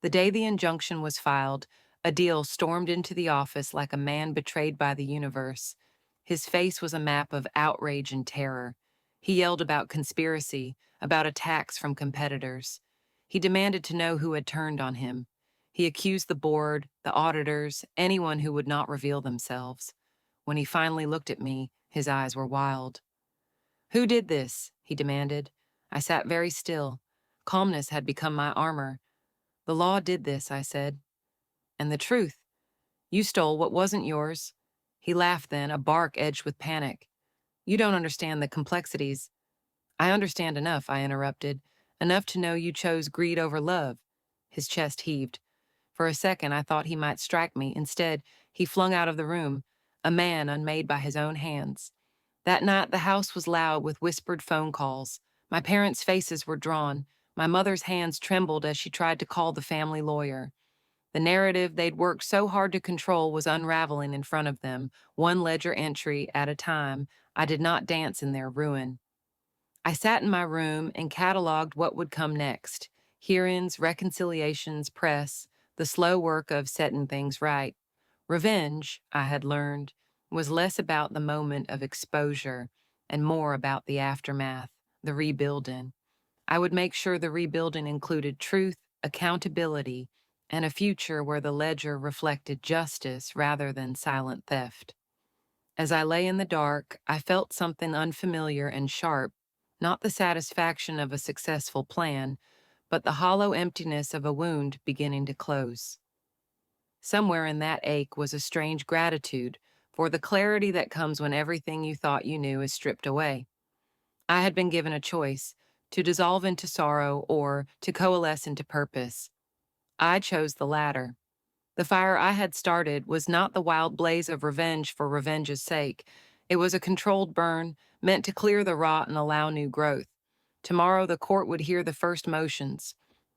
The day the injunction was filed, Adil stormed into the office like a man betrayed by the universe. His face was a map of outrage and terror. He yelled about conspiracy, about attacks from competitors. He demanded to know who had turned on him. He accused the board, the auditors, anyone who would not reveal themselves. When he finally looked at me, his eyes were wild. "Who did this?" he demanded. I sat very still. Calmness had become my armor. "The law did this," I said. "And the truth. You stole what wasn't yours." He laughed then, a bark edged with panic. "You don't understand the complexities." "I understand enough," I interrupted. "Enough to know you chose greed over love." His chest heaved. For a second, I thought he might strike me. Instead, he flung out of the room, a man unmade by his own hands. That night, the house was loud with whispered phone calls. My parents' faces were drawn. My mother's hands trembled as she tried to call the family lawyer. The narrative they'd worked so hard to control was unraveling in front of them, one ledger entry at a time. I did not dance in their ruin. I sat in my room and cataloged what would come next: hearings, reconciliations, press, the slow work of setting things right. Revenge, I had learned, was less about the moment of exposure and more about the aftermath, the rebuilding. I would make sure the rebuilding included truth, accountability, and a future where the ledger reflected justice rather than silent theft. As I lay in the dark, I felt something unfamiliar and sharp, not the satisfaction of a successful plan, but the hollow emptiness of a wound beginning to close. Somewhere in that ache was a strange gratitude for the clarity that comes when everything you thought you knew is stripped away. I had been given a choice: to dissolve into sorrow or to coalesce into purpose. I chose the latter. The fire I had started was not the wild blaze of revenge for revenge's sake. It was a controlled burn, meant to clear the rot and allow new growth. Tomorrow the court would hear the first motions.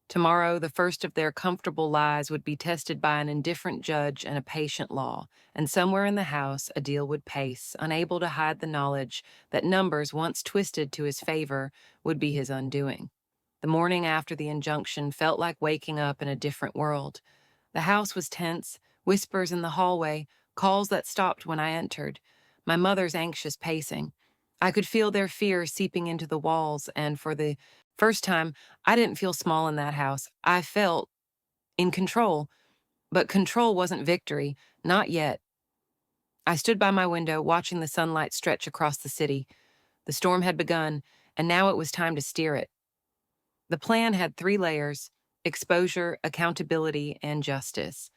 Tomorrow the first of their comfortable lies would be tested by an indifferent judge and a patient law, and somewhere in the house a deal would pace, unable to hide the knowledge that numbers once twisted to his favor would be his undoing. The morning after the injunction felt like waking up in a different world. The house was tense, whispers in the hallway, calls that stopped when I entered, my mother's anxious pacing. I could feel their fear seeping into the walls, and for the first time, I didn't feel small in that house. I felt in control, but control wasn't victory, not yet. I stood by my window, watching the sunlight stretch across the city. The storm had begun, and now it was time to steer it. The plan had 3 layers: exposure, accountability, and justice.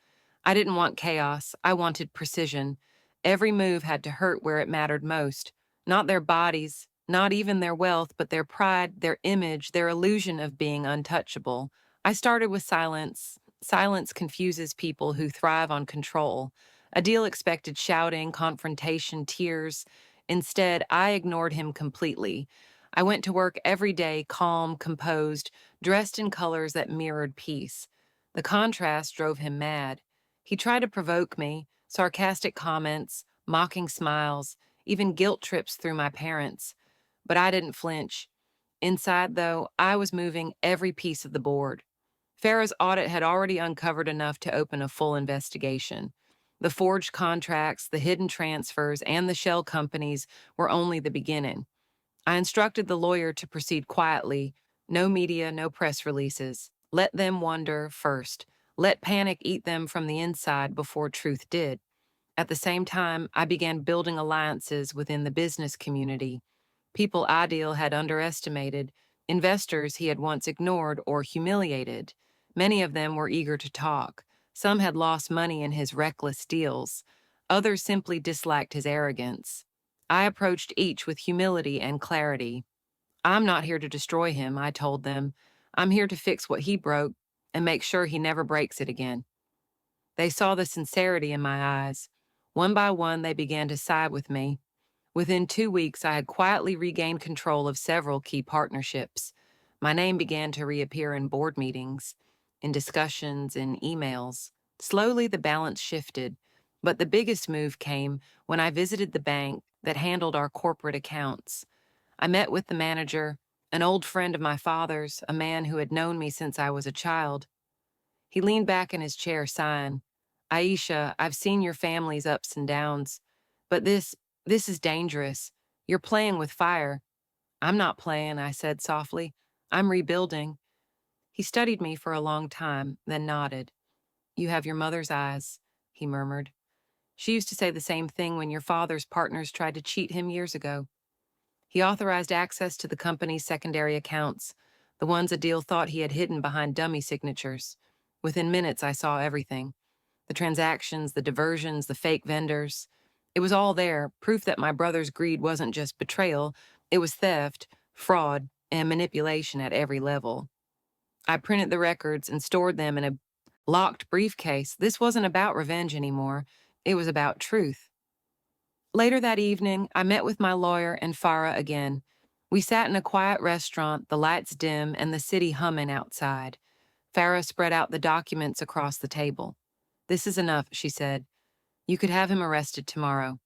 I didn't want chaos, I wanted precision. Every move had to hurt where it mattered most: not their bodies, Not even their wealth, but their pride, their image, their illusion of being untouchable. I started with silence. Silence confuses people who thrive on control. Adil expected shouting, confrontation, tears. Instead, I ignored him completely. I went to work every day, calm, composed, dressed in colors that mirrored peace. The contrast drove him mad. He tried to provoke me, sarcastic comments, mocking smiles, even guilt trips through my parents. But I didn't flinch. Inside, though, I was moving every piece of the board. Farah's audit had already uncovered enough to open a full investigation. The forged contracts, the hidden transfers, and the shell companies were only the beginning. I instructed the lawyer to proceed quietly. No media, no press releases. Let them wonder first. Let panic eat them from the inside before truth did. At the same time, I began building alliances within the business community. People Adil had underestimated, investors he had once ignored or humiliated. Many of them were eager to talk. Some had lost money in his reckless deals. Others simply disliked his arrogance. I approached each with humility and clarity. I'm not here to destroy him, I told them. I'm here to fix what he broke and make sure he never breaks it again. They saw the sincerity in my eyes. One by one, they began to side with me. Within 2 weeks, I had quietly regained control of several key partnerships. My name began to reappear in board meetings, in discussions, in emails. Slowly, the balance shifted, but the biggest move came when I visited the bank that handled our corporate accounts. I met with the manager, an old friend of my father's, a man who had known me since I was a child. He leaned back in his chair, sighing. Aisha, I've seen your family's ups and downs, but this is dangerous. You're playing with fire. I'm not playing, I said softly. I'm rebuilding. He studied me for a long time, then nodded. You have your mother's eyes, he murmured. She used to say the same thing when your father's partners tried to cheat him years ago. He authorized access to the company's secondary accounts, the ones Adil thought he had hidden behind dummy signatures. Within minutes, I saw everything. The transactions, the diversions, the fake vendors. It was all there, proof that my brother's greed wasn't just betrayal, it was theft, fraud, and manipulation at every level. I printed the records and stored them in a locked briefcase. This wasn't about revenge anymore. It was about truth. Later that evening, I met with my lawyer and Farah again. We sat in a quiet restaurant, the lights dim and the city humming outside. Farah spread out the documents across the table. This is enough, she said. You could have him arrested tomorrow.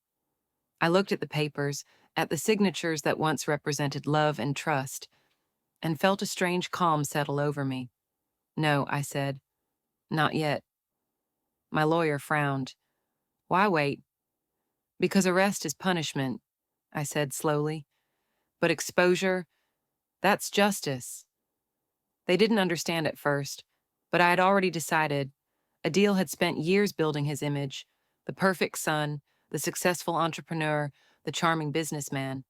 I looked at the papers, at the signatures that once represented love and trust, and felt a strange calm settle over me. No, I said. Not yet. My lawyer frowned. Why wait? Because arrest is punishment, I said slowly. But exposure, that's justice. They didn't understand at first, but I had already decided. Adil had spent years building his image, the perfect son, the successful entrepreneur, the charming businessman.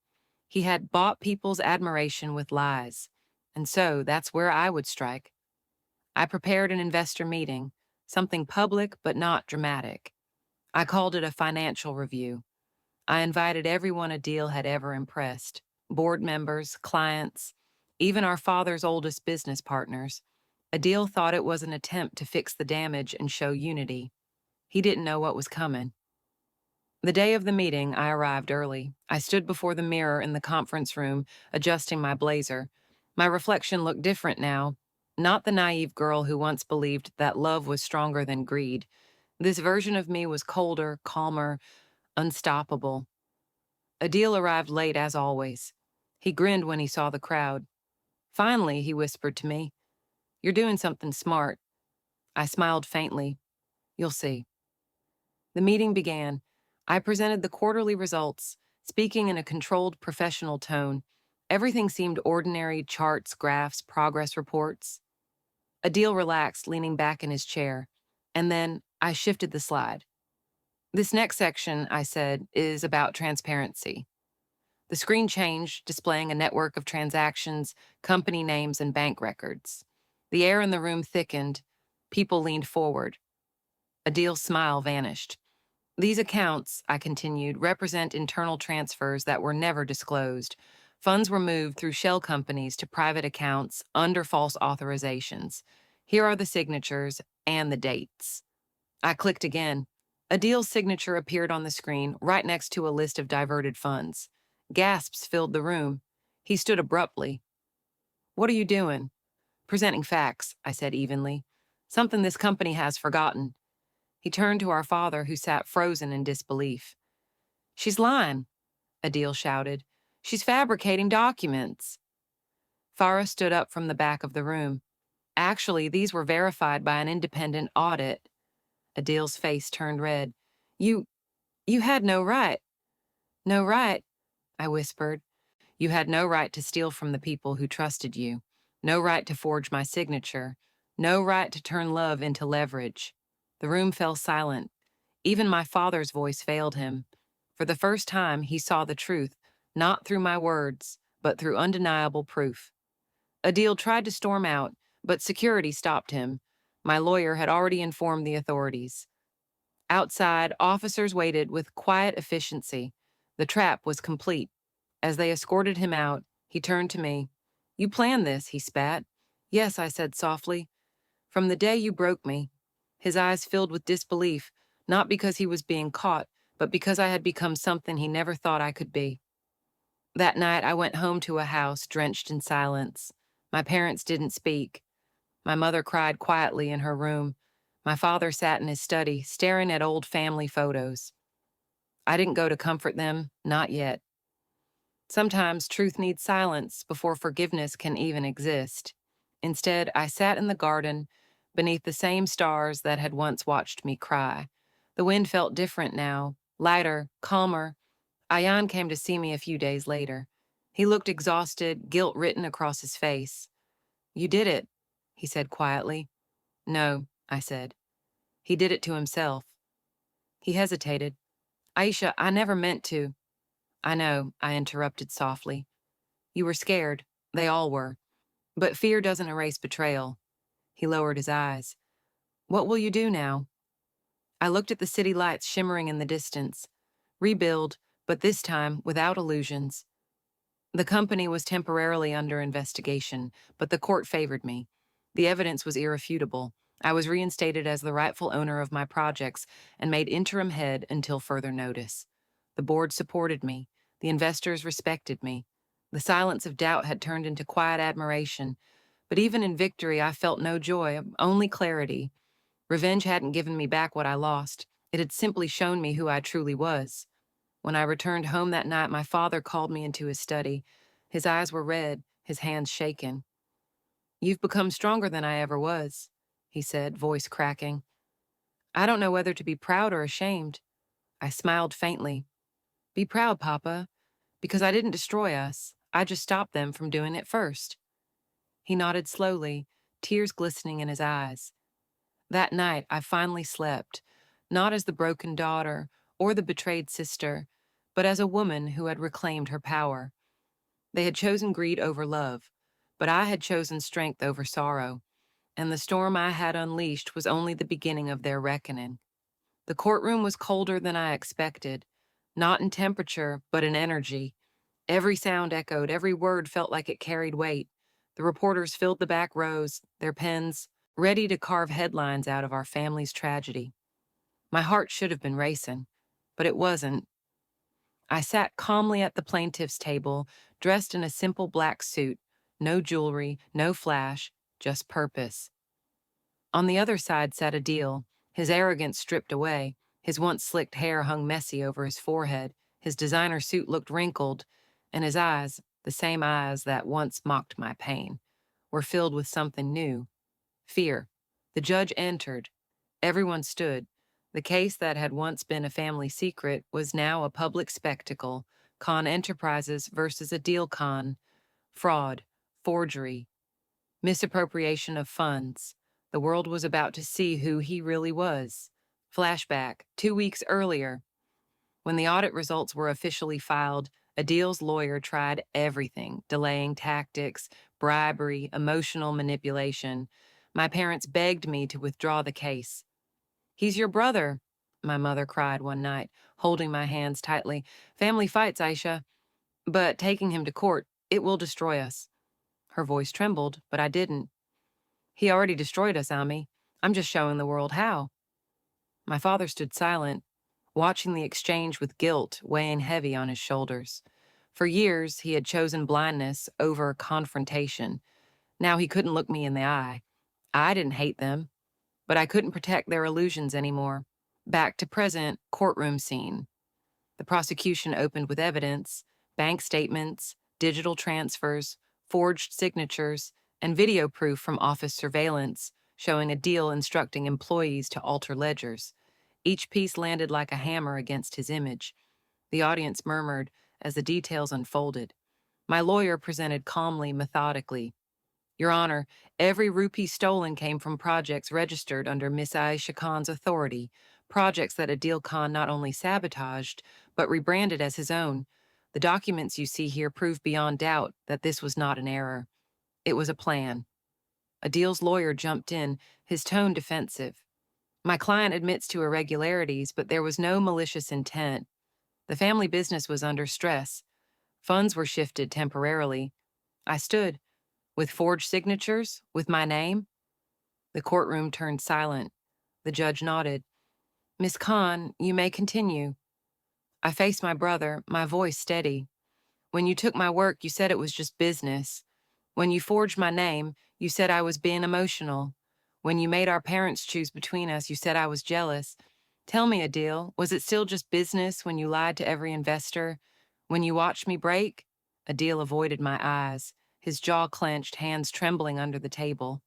He had bought people's admiration with lies, and so that's where I would strike. I prepared an investor meeting, something public but not dramatic. I called it a financial review. I invited everyone Adil had ever impressed, board members, clients, even our father's oldest business partners. Adil thought it was an attempt to fix the damage and show unity. He didn't know what was coming. The day of the meeting, I arrived early. I stood before the mirror in the conference room, adjusting my blazer. My reflection looked different now. Not the naive girl who once believed that love was stronger than greed. This version of me was colder, calmer, unstoppable. Adil arrived late as always. He grinned when he saw the crowd. Finally, he whispered to me, "You're doing something smart." I smiled faintly. You'll see. The meeting began. I presented the quarterly results, speaking in a controlled professional tone. Everything seemed ordinary: charts, graphs, progress reports. Adil relaxed, leaning back in his chair. And then I shifted the slide. This next section, I said, is about transparency. The screen changed, displaying a network of transactions, company names, and bank records. The air in the room thickened. People leaned forward. Adil's smile vanished. These accounts, I continued, represent internal transfers that were never disclosed. Funds were moved through shell companies to private accounts under false authorizations. Here are the signatures and the dates. I clicked again. Adil's signature appeared on the screen right next to a list of diverted funds. Gasps filled the room. He stood abruptly. "What are you doing?" "Presenting facts," I said evenly. "Something this company has forgotten." He turned to our father, who sat frozen in disbelief. "She's lying," Adil shouted. "She's fabricating documents." Farah stood up from the back of the room. "Actually, these were verified by an independent audit." Adil's face turned red. You, you had no right." "No right," I whispered. "You had no right to steal from the people who trusted you. No right to forge my signature. No right to turn love into leverage." The room fell silent. Even my father's voice failed him. For the first time, he saw the truth, not through my words, but through undeniable proof. Adil tried to storm out, but security stopped him. My lawyer had already informed the authorities. Outside, officers waited with quiet efficiency. The trap was complete. As they escorted him out, he turned to me. "You planned this," he spat. "Yes," I said softly. "From the day you broke me." His eyes filled with disbelief, not because he was being caught, but because I had become something he never thought I could be. That night, I went home to a house drenched in silence. My parents didn't speak. My mother cried quietly in her room. My father sat in his study, staring at old family photos. I didn't go to comfort them, not yet. Sometimes truth needs silence before forgiveness can even exist. Instead, I sat in the garden beneath the same stars that had once watched me cry. The wind felt different now, lighter, calmer. Ayan came to see me a few days later. He looked exhausted, guilt written across his face. "You did it," he said quietly. "No," I said. "He did it to himself." He hesitated. "Aisha, I never meant to." "I know," I interrupted softly. "You were scared. They all were. But fear doesn't erase betrayal." He lowered his eyes. "What will you do now?" I looked at the city lights shimmering in the distance. Rebuild, but this time without illusions. The company was temporarily under investigation, but the court favored me. The evidence was irrefutable. I was reinstated as the rightful owner of my projects and made interim head until further notice. The board supported me. The investors respected me. The silence of doubt had turned into quiet admiration. But even in victory, I felt no joy, only clarity. Revenge hadn't given me back what I lost. It had simply shown me who I truly was. When I returned home that night, my father called me into his study. His eyes were red, his hands shaken. "You've become stronger than I ever was," he said, voice cracking. "I don't know whether to be proud or ashamed." I smiled faintly. "Be proud, Papa, because I didn't destroy us. I just stopped them from doing it first." He nodded slowly, tears glistening in his eyes. That night, I finally slept, not as the broken daughter or the betrayed sister, but as a woman who had reclaimed her power. They had chosen greed over love, but I had chosen strength over sorrow, and the storm I had unleashed was only the beginning of their reckoning. The courtroom was colder than I expected, not in temperature, but in energy. Every sound echoed, every word felt like it carried weight. The reporters filled the back rows, their pens ready to carve headlines out of our family's tragedy. My heart should have been racing, but it wasn't. I sat calmly at the plaintiff's table, dressed in a simple black suit, no jewelry, no flash, just purpose. On the other side sat Adil, his arrogance stripped away. His once slicked hair hung messy over his forehead, his designer suit looked wrinkled, and his eyes, the same eyes that once mocked my pain, were filled with something new. Fear. The judge entered. Everyone stood. The case that had once been a family secret was now a public spectacle. Khan Enterprises versus Adil Khan. Fraud. Forgery. Misappropriation of funds. The world was about to see who he really was. Flashback, 2 weeks earlier. When the audit results were officially filed, Adil's lawyer tried everything, delaying tactics, bribery, emotional manipulation. My parents begged me to withdraw the case. "He's your brother," my mother cried one night, holding my hands tightly. "Family fights, Aisha. But taking him to court, It will destroy us. Her voice trembled, but I didn't. He already destroyed us, Ami. I'm just showing the world how. My father stood silent, watching the exchange with guilt weighing heavy on his shoulders. For years, he had chosen blindness over confrontation. Now he couldn't look me in the eye. I didn't hate them, but I couldn't protect their illusions anymore. Back to present courtroom scene. The prosecution opened with evidence, bank statements, digital transfers, forged signatures, and video proof from office surveillance showing a deal instructing employees to alter ledgers. Each piece landed like a hammer against his image. The audience murmured as the details unfolded. My lawyer presented calmly, methodically. Your Honor, every rupee stolen came from projects registered under Miss Aisha Khan's authority, projects that Adil Khan not only sabotaged, but rebranded as his own. The documents you see here prove beyond doubt that this was not an error. It was a plan. Adil's lawyer jumped in, his tone defensive. My client admits to irregularities, but there was no malicious intent. The family business was under stress. Funds were shifted temporarily. I stood. With forged signatures? With my name? The courtroom turned silent. The judge nodded. Miss Khan, you may continue. I faced my brother, my voice steady. When you took my work, you said it was just business. When you forged my name, you said I was being emotional. When you made our parents choose between us, you said I was jealous. Tell me, Adil, was it still just business when you lied to every investor? When you watched me break? Adil avoided my eyes, his jaw clenched, hands trembling under the table.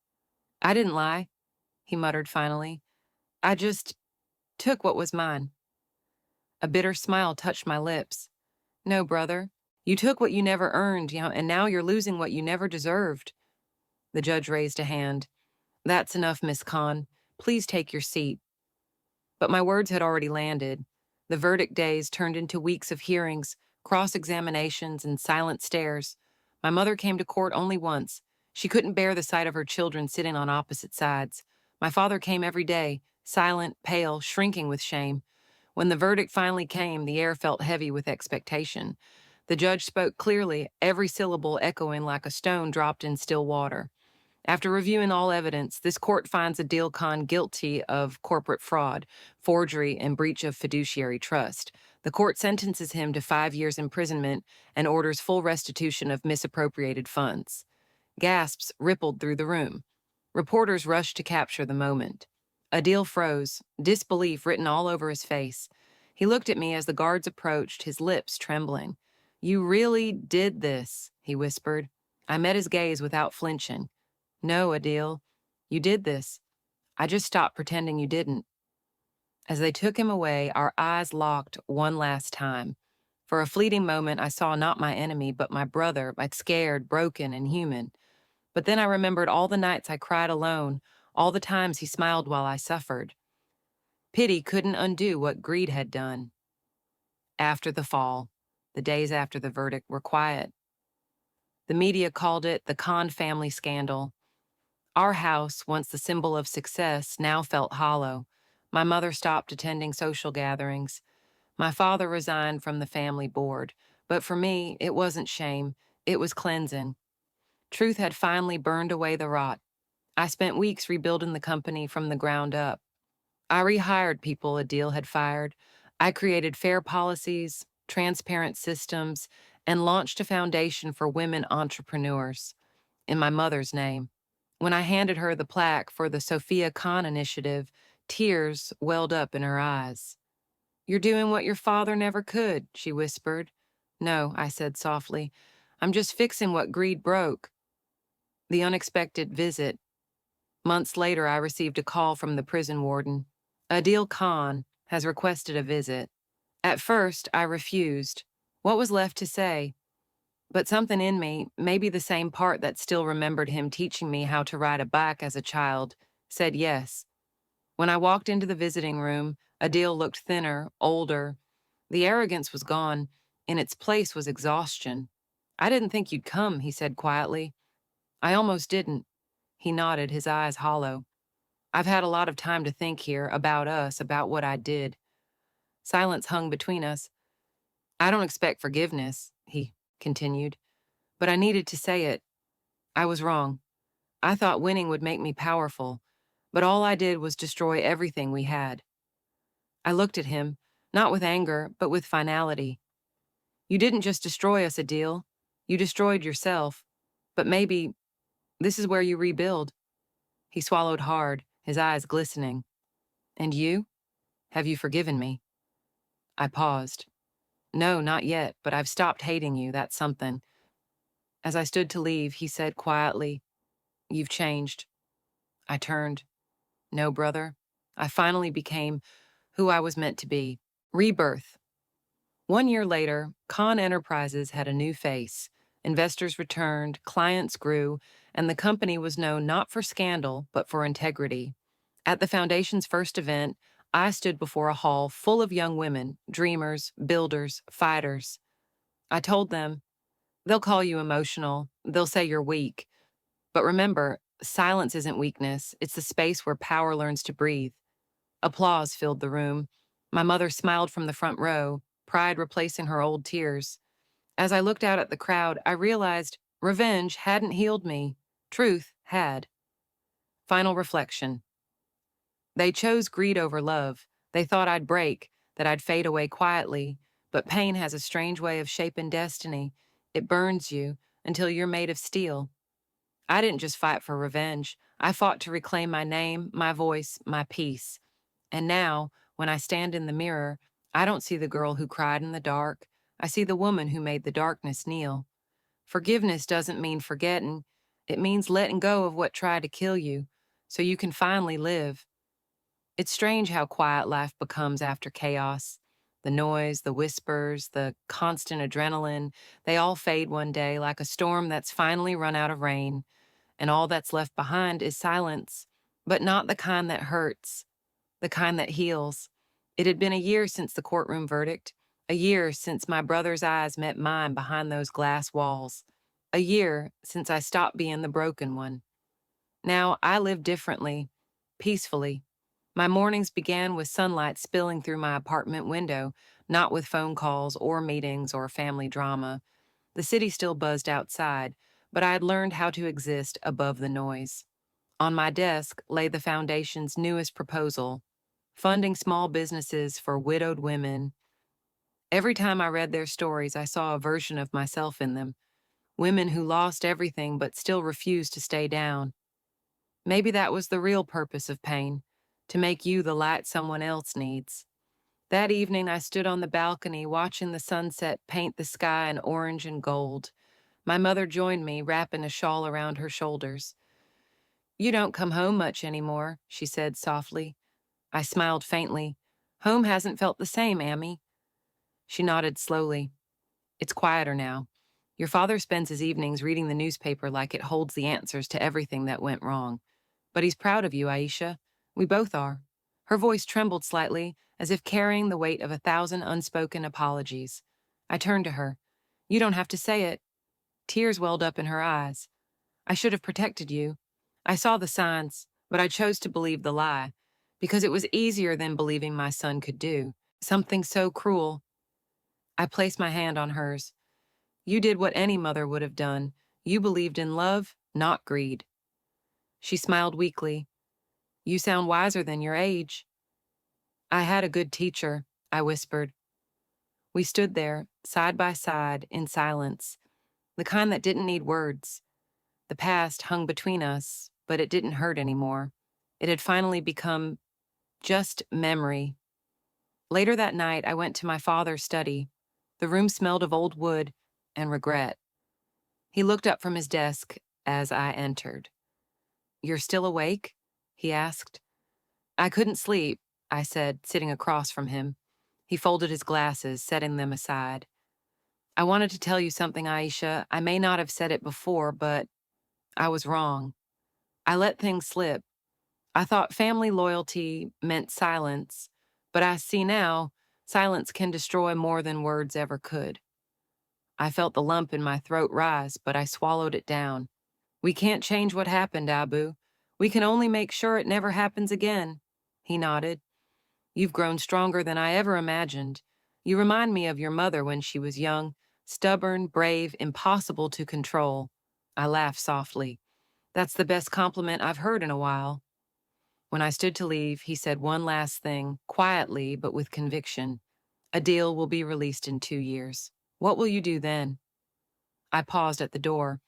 I didn't lie, he muttered finally. I just took what was mine. A bitter smile touched my lips. No, brother. You took what you never earned, and now you're losing what you never deserved. The judge raised a hand. That's enough, Miss Khan. Please take your seat. But my words had already landed. The verdict days turned into weeks of hearings, cross-examinations, and silent stares. My mother came to court only once. She couldn't bear the sight of her children sitting on opposite sides. My father came every day, silent, pale, shrinking with shame. When the verdict finally came, the air felt heavy with expectation. The judge spoke clearly, every syllable echoing like a stone dropped in still water. After reviewing all evidence, this court finds Adil Khan guilty of corporate fraud, forgery, and breach of fiduciary trust. The court sentences him to 5 years imprisonment and orders full restitution of misappropriated funds. Gasps rippled through the room. Reporters rushed to capture the moment. Adil froze, disbelief written all over his face. He looked at me as the guards approached, his lips trembling. You really did this, he whispered. I met his gaze without flinching. No, Adil, you did this. I just stopped pretending you didn't. As they took him away, our eyes locked one last time. For a fleeting moment, I saw not my enemy, but my brother, like scared, broken, and human. But then I remembered all the nights I cried alone, all the times he smiled while I suffered. Pity couldn't undo what greed had done. After the fall, the days after the verdict were quiet. The media called it the Khan family scandal. Our house, once the symbol of success, now felt hollow. My mother stopped attending social gatherings. My father resigned from the family board. But for me, it wasn't shame. It was cleansing. Truth had finally burned away the rot. I spent weeks rebuilding the company from the ground up. I rehired people Adil had fired. I created fair policies, transparent systems, and launched a foundation for women entrepreneurs in my mother's name. When I handed her the plaque for the Sophia Khan Initiative, tears welled up in her eyes. You're doing what your father never could, she whispered. No, I said softly. I'm just fixing what greed broke. The unexpected visit. Months later, I received a call from the prison warden. Adil Khan has requested a visit. At first, I refused. What was left to say? But something in me, maybe the same part that still remembered him teaching me how to ride a bike as a child, said yes. When I walked into the visiting room, Adil looked thinner, older. The arrogance was gone. In its place was exhaustion. I didn't think you'd come, he said quietly. I almost didn't. He nodded, his eyes hollow. I've had a lot of time to think here, about us, about what I did. Silence hung between us. I don't expect forgiveness, he continued. But I needed to say it. I was wrong. I thought winning would make me powerful, but all I did was destroy everything we had. I looked at him, not with anger, but with finality. You didn't just destroy us, Adil. You destroyed yourself. But maybe this is where you rebuild. He swallowed hard, his eyes glistening. And you? Have you forgiven me? I paused. No, not yet, but I've stopped hating you, that's something. As I stood to leave, he said quietly, You've changed. I turned. No, brother. I finally became who I was meant to be. Rebirth. 1 year later, Khan Enterprises had a new face. Investors returned, clients grew, and the company was known not for scandal, but for integrity. At the foundation's first event, I stood before a hall full of young women, dreamers, builders, fighters. I told them, they'll call you emotional, they'll say you're weak. But remember, silence isn't weakness, it's the space where power learns to breathe. Applause filled the room. My mother smiled from the front row, pride replacing her old tears. As I looked out at the crowd, I realized revenge hadn't healed me. Truth had. Final reflection. They chose greed over love. They thought I'd break, that I'd fade away quietly. But pain has a strange way of shaping destiny. It burns you until you're made of steel. I didn't just fight for revenge. I fought to reclaim my name, my voice, my peace. And now, when I stand in the mirror, I don't see the girl who cried in the dark. I see the woman who made the darkness kneel. Forgiveness doesn't mean forgetting. It means letting go of what tried to kill you, so you can finally live. It's strange how quiet life becomes after chaos. The noise, the whispers, the constant adrenaline, they all fade one day like a storm that's finally run out of rain, and all that's left behind is silence, but not the kind that hurts, the kind that heals. It had been a year since the courtroom verdict, a year since my brother's eyes met mine behind those glass walls, a year since I stopped being the broken one. Now I live differently, peacefully. My mornings began with sunlight spilling through my apartment window, not with phone calls or meetings or family drama. The city still buzzed outside, but I had learned how to exist above the noise. On my desk lay the foundation's newest proposal, funding small businesses for widowed women. Every time I read their stories, I saw a version of myself in them, women who lost everything but still refused to stay down. Maybe that was the real purpose of pain, to make you the light someone else needs. That evening, I stood on the balcony watching the sunset paint the sky in orange and gold. My mother joined me, wrapping a shawl around her shoulders. You don't come home much anymore, she said softly. I smiled faintly. Home hasn't felt the same, Ammy. She nodded slowly. It's quieter now. Your father spends his evenings reading the newspaper like it holds the answers to everything that went wrong. But he's proud of you, Aisha. We both are. Her voice trembled slightly, as if carrying the weight of 1,000 unspoken apologies. I turned to her. You don't have to say it. Tears welled up in her eyes. I should have protected you. I saw the signs, but I chose to believe the lie, because it was easier than believing my son could do. Something so cruel. I placed my hand on hers. You did what any mother would have done. You believed in love, not greed. She smiled weakly. You sound wiser than your age. I had a good teacher, I whispered. We stood there, side by side, in silence, the kind that didn't need words. The past hung between us, but it didn't hurt anymore. It had finally become just memory. Later that night, I went to my father's study. The room smelled of old wood and regret. He looked up from his desk as I entered. You're still awake? He asked. I couldn't sleep, I said, sitting across from him. He folded his glasses, setting them aside. I wanted to tell you something, Aisha. I may not have said it before, but I was wrong. I let things slip. I thought family loyalty meant silence, but I see now silence can destroy more than words ever could. I felt the lump in my throat rise, but I swallowed it down. We can't change what happened, Abu. We can only make sure it never happens again. He nodded. You've grown stronger than I ever imagined. You remind me of your mother when she was young, Stubborn, brave, impossible to control. I laughed softly. That's the best compliment I've heard in a while. When I stood to leave, he said one last thing, quietly but with conviction. A deal will be released in 2 years. What will you do then? I paused at the door.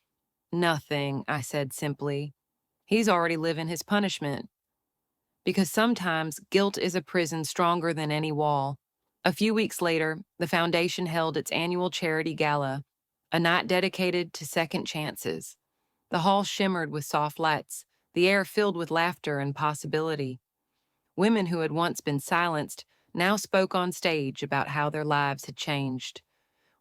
Nothing, I said simply. He's already living his punishment. Because sometimes guilt is a prison stronger than any wall. A few weeks later, the foundation held its annual charity gala, a night dedicated to second chances. The hall shimmered with soft lights, the air filled with laughter and possibility. Women who had once been silenced now spoke on stage about how their lives had changed.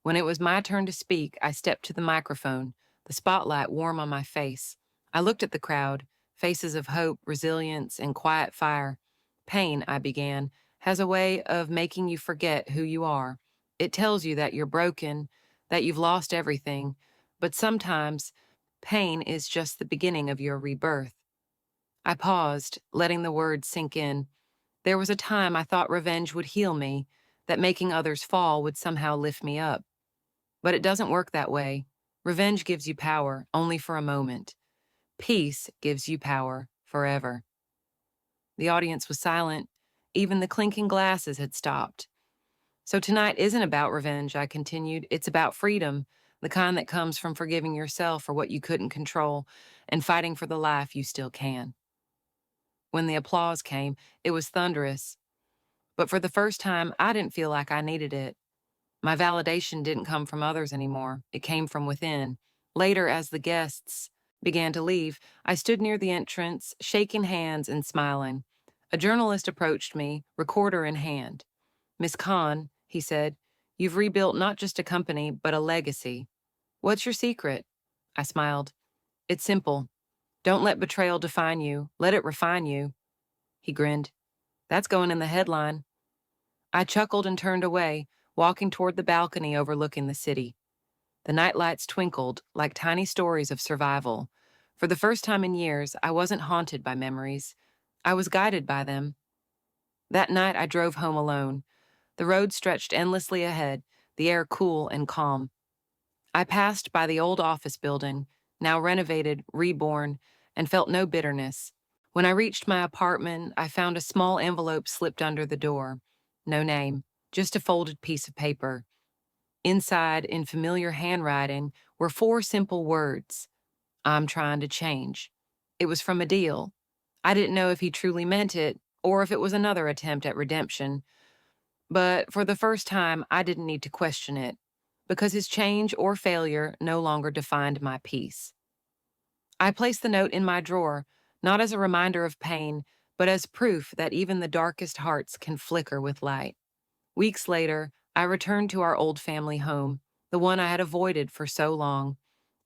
When it was my turn to speak, I stepped to the microphone, the spotlight warm on my face. I looked at the crowd, faces of hope, resilience, and quiet fire. Pain, I began, has a way of making you forget who you are. It tells you that you're broken, that you've lost everything, but sometimes pain is just the beginning of your rebirth. I paused, letting the words sink in. There was a time I thought revenge would heal me, that making others fall would somehow lift me up. But it doesn't work that way. Revenge gives you power only for a moment. Peace gives you power forever. The audience was silent. Even the clinking glasses had stopped. So tonight isn't about revenge, I continued. It's about freedom, the kind that comes from forgiving yourself for what you couldn't control and fighting for the life you still can. When the applause came, it was thunderous. But for the first time, I didn't feel like I needed it. My validation didn't come from others anymore. It came from within. Later, as the guests began to leave, I stood near the entrance, shaking hands and smiling. A journalist approached me, recorder in hand. "Miss Khan," he said, "you've rebuilt not just a company, but a legacy. What's your secret?" I smiled. "It's simple. Don't let betrayal define you. Let it refine you." He grinned. "That's going in the headline." I chuckled and turned away, walking toward the balcony overlooking the city. The nightlights twinkled like tiny stories of survival. For the first time in years, I wasn't haunted by memories. I was guided by them. That night, I drove home alone. The road stretched endlessly ahead, the air cool and calm. I passed by the old office building, now renovated, reborn, and felt no bitterness. When I reached my apartment, I found a small envelope slipped under the door. No name, just a folded piece of paper. Inside, in familiar handwriting, were 4 simple words: "I'm trying to change." It was from Adil. I didn't know if he truly meant it, or if it was another attempt at redemption. But for the first time, I didn't need to question it, because his change or failure no longer defined my peace. I placed the note in my drawer, not as a reminder of pain, but as proof that even the darkest hearts can flicker with light. Weeks later, I returned to our old family home, the one I had avoided for so long.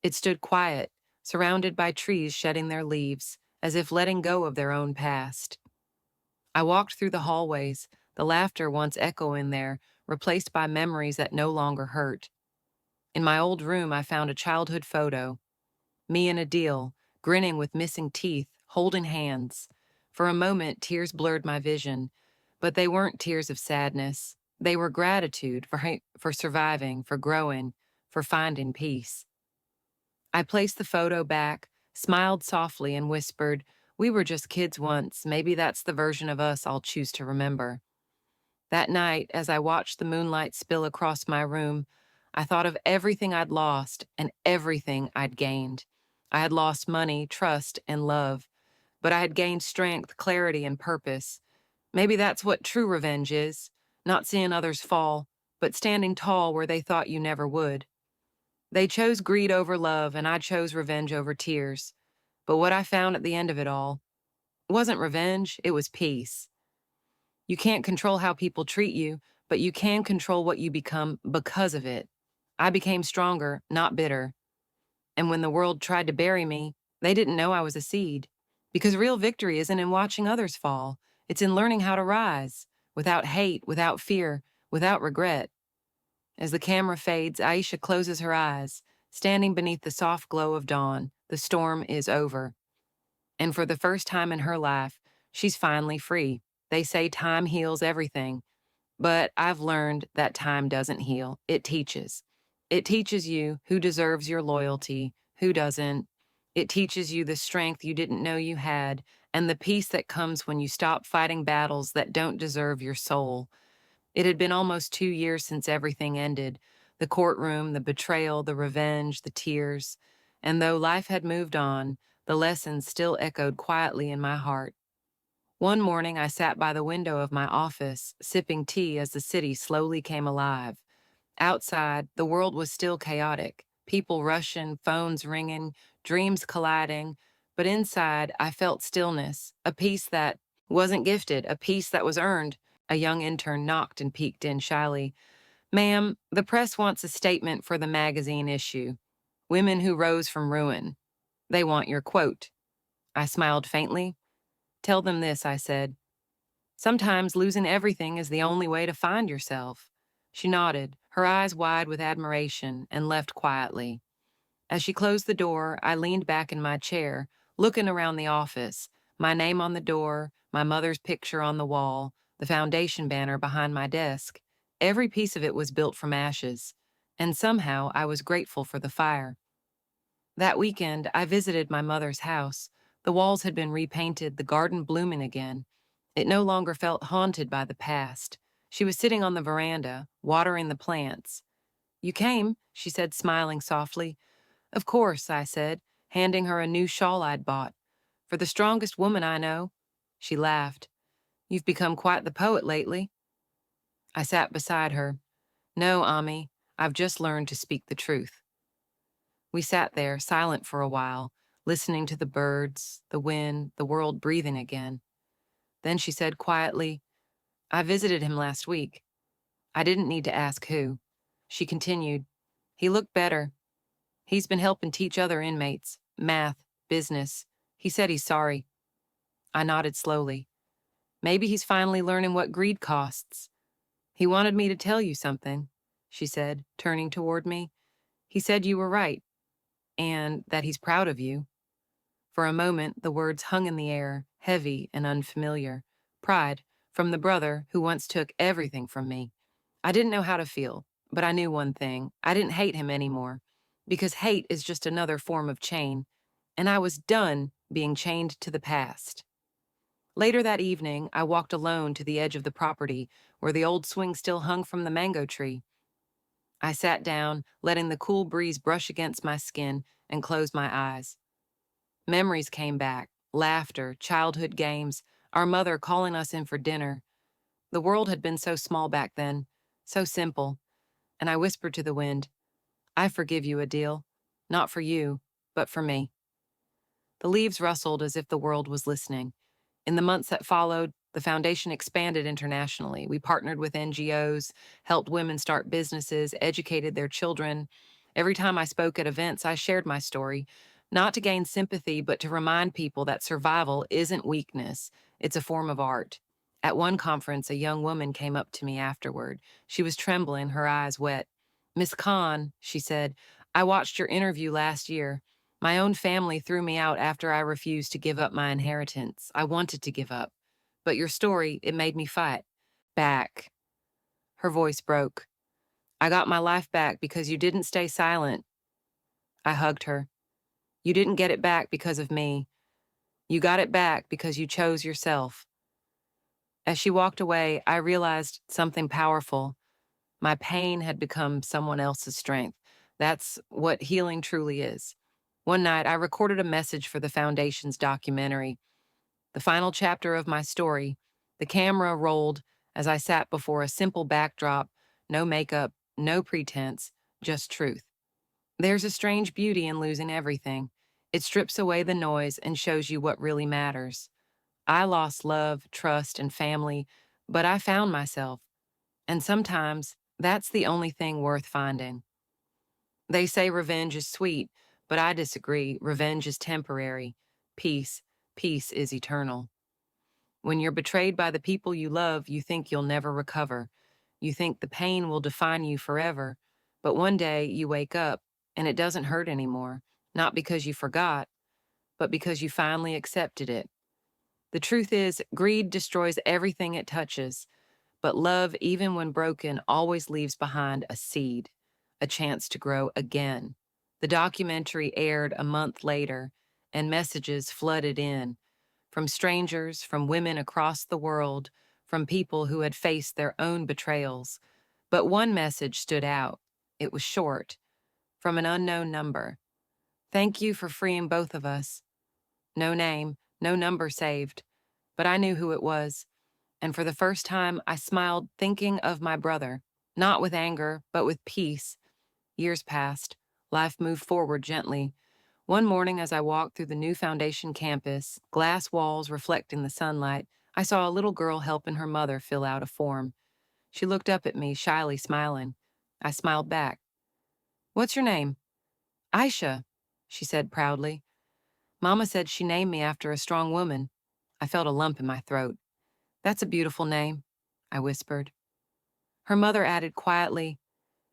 It stood quiet, surrounded by trees shedding their leaves, as if letting go of their own past. I walked through the hallways, the laughter once echoing there, replaced by memories that no longer hurt. In my old room, I found a childhood photo. Me and Adil, grinning with missing teeth, holding hands. For a moment, tears blurred my vision, but they weren't tears of sadness. They were gratitude for surviving, for growing, for finding peace. I placed the photo back, smiled softly, and whispered, "We were just kids once. Maybe that's the version of us I'll choose to remember." That night, as I watched the moonlight spill across my room, I thought of everything I'd lost and everything I'd gained. I had lost money, trust, and love, but I had gained strength, clarity, and purpose. Maybe that's what true revenge is, not seeing others fall, but standing tall where they thought you never would. They chose greed over love, and I chose revenge over tears. But what I found at the end of it all wasn't revenge, it was peace. You can't control how people treat you, but you can control what you become because of it. I became stronger, not bitter. And when the world tried to bury me, they didn't know I was a seed. Because real victory isn't in watching others fall, it's in learning how to rise, without hate, without fear, without regret. As the camera fades, Aisha closes her eyes, standing beneath the soft glow of dawn. The storm is over. And for the first time in her life, she's finally free. They say time heals everything, but I've learned that time doesn't heal, it teaches. It teaches you who deserves your loyalty, who doesn't. It teaches you the strength you didn't know you had, and the peace that comes when you stop fighting battles that don't deserve your soul. It had been almost 2 years since everything ended: the courtroom, the betrayal, the revenge, the tears. And though life had moved on, the lessons still echoed quietly in my heart. One morning, I sat by the window of my office, sipping tea as the city slowly came alive. Outside, the world was still chaotic: people rushing, phones ringing, dreams colliding. But inside, I felt stillness, a peace that wasn't gifted, a peace that was earned. A young intern knocked and peeked in shyly. "Ma'am, the press wants a statement for the magazine issue. Women who rose from ruin. They want your quote." I smiled faintly. "Tell them this," I said. "Sometimes losing everything is the only way to find yourself." She nodded, her eyes wide with admiration, and left quietly. As she closed the door, I leaned back in my chair, looking around the office: my name on the door, my mother's picture on the wall, the foundation banner behind my desk. Every piece of it was built from ashes, and somehow I was grateful for the fire. That weekend, I visited my mother's house. The walls had been repainted, the garden blooming again. It no longer felt haunted by the past. She was sitting on the veranda, watering the plants. "You came," she said, smiling softly. "Of course," I said, handing her a new shawl I'd bought. "For the strongest woman I know." She laughed. "You've become quite the poet lately." I sat beside her. "No, Ami, I've just learned to speak the truth." We sat there, silent for a while, listening to the birds, the wind, the world breathing again. Then she said quietly, "I visited him last week." I didn't need to ask who. She continued, "He looked better. He's been helping teach other inmates, math, business. He said he's sorry." I nodded slowly. "Maybe he's finally learning what greed costs." "He wanted me to tell you something," she said, turning toward me. "He said you were right, and that he's proud of you." For a moment, the words hung in the air, heavy and unfamiliar. Pride, from the brother who once took everything from me. I didn't know how to feel, but I knew one thing: I didn't hate him anymore, because hate is just another form of chain, and I was done being chained to the past. Later that evening, I walked alone to the edge of the property, where the old swing still hung from the mango tree. I sat down, letting the cool breeze brush against my skin, and closed my eyes. Memories came back: laughter, childhood games, our mother calling us in for dinner. The world had been so small back then, so simple, and I whispered to the wind, "I forgive you, Adil. Not for you, but for me." The leaves rustled as if the world was listening. In the months that followed, the foundation expanded internationally. We partnered with NGOs, helped women start businesses, educated their children. Every time I spoke at events, I shared my story, not to gain sympathy, but to remind people that survival isn't weakness, it's a form of art. At one conference, a young woman came up to me afterward. She was trembling, her eyes wet. "Miss Khan," she said, "I watched your interview last year. My own family threw me out after I refused to give up my inheritance. I wanted to give up. But your story, it made me fight. Back." Her voice broke. "I got my life back because you didn't stay silent." I hugged her. "You didn't get it back because of me. You got it back because you chose yourself." As she walked away, I realized something powerful. My pain had become someone else's strength. That's what healing truly is. One night, I recorded a message for the Foundation's documentary, the final chapter of my story. The camera rolled as I sat before a simple backdrop: no makeup, no pretense, just truth. There's a strange beauty in losing everything. It strips away the noise and shows you what really matters. I lost love, trust, and family, but I found myself. And sometimes that's the only thing worth finding. They say revenge is sweet, but I disagree. Revenge is temporary. Peace, peace is eternal. When you're betrayed by the people you love, you think you'll never recover. You think the pain will define you forever. But one day you wake up and it doesn't hurt anymore, not because you forgot, but because you finally accepted it. The truth is, greed destroys everything it touches, but love, even when broken, always leaves behind a seed. a chance to grow again. The documentary aired a month later, and messages flooded in from strangers, from women across the world, from people who had faced their own betrayals. But one message stood out. It was short, from an unknown number. "Thank you for freeing both of us." No name, no number saved, but I knew who it was. And for the first time, I smiled thinking of my brother, not with anger, but with peace. Years passed. Life moved forward gently. One morning, as I walked through the new foundation campus, glass walls reflecting the sunlight, I saw a little girl helping her mother fill out a form. She looked up at me, shyly smiling. I smiled back. "What's your name?" "Aisha," she said proudly. "Mama said she named me after a strong woman." I felt a lump in my throat. "That's a beautiful name," I whispered. Her mother added quietly,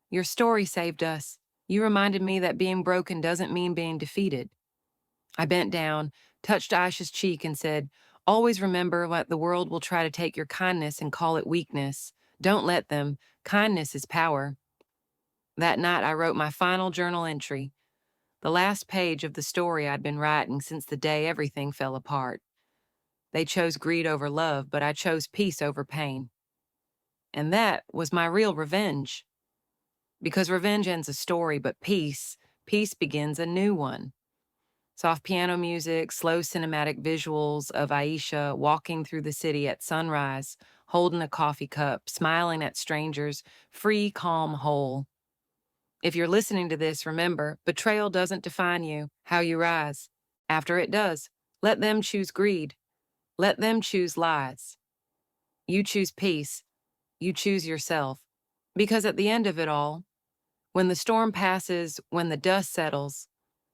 "Your story saved us. You reminded me that being broken doesn't mean being defeated." I bent down, touched Aisha's cheek, and said, "Always remember that the world will try to take your kindness and call it weakness. Don't let them. Kindness is power." That night, I wrote my final journal entry, the last page of the story I'd been writing since the day everything fell apart. They chose greed over love, but I chose peace over pain. And that was my real revenge. Because revenge ends a story, but peace begins a new one. Soft piano music, slow cinematic visuals of Aisha walking through the city at sunrise, holding a coffee cup, smiling at strangers, free, calm, whole. If you're listening to this, remember, betrayal doesn't define you, how you rise. After it does, let them choose greed. Let them choose lies. You choose peace. You choose yourself. Because at the end of it all, when the storm passes, when the dust settles,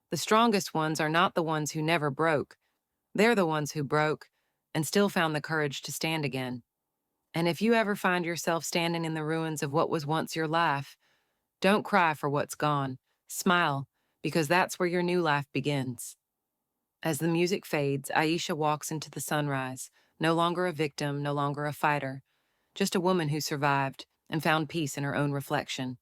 the strongest ones are not the ones who never broke. They're the ones who broke and still found the courage to stand again. And if you ever find yourself standing in the ruins of what was once your life, don't cry for what's gone. Smile, because that's where your new life begins. As the music fades, Aisha walks into the sunrise, no longer a victim, no longer a fighter, just a woman who survived and found peace in her own reflection.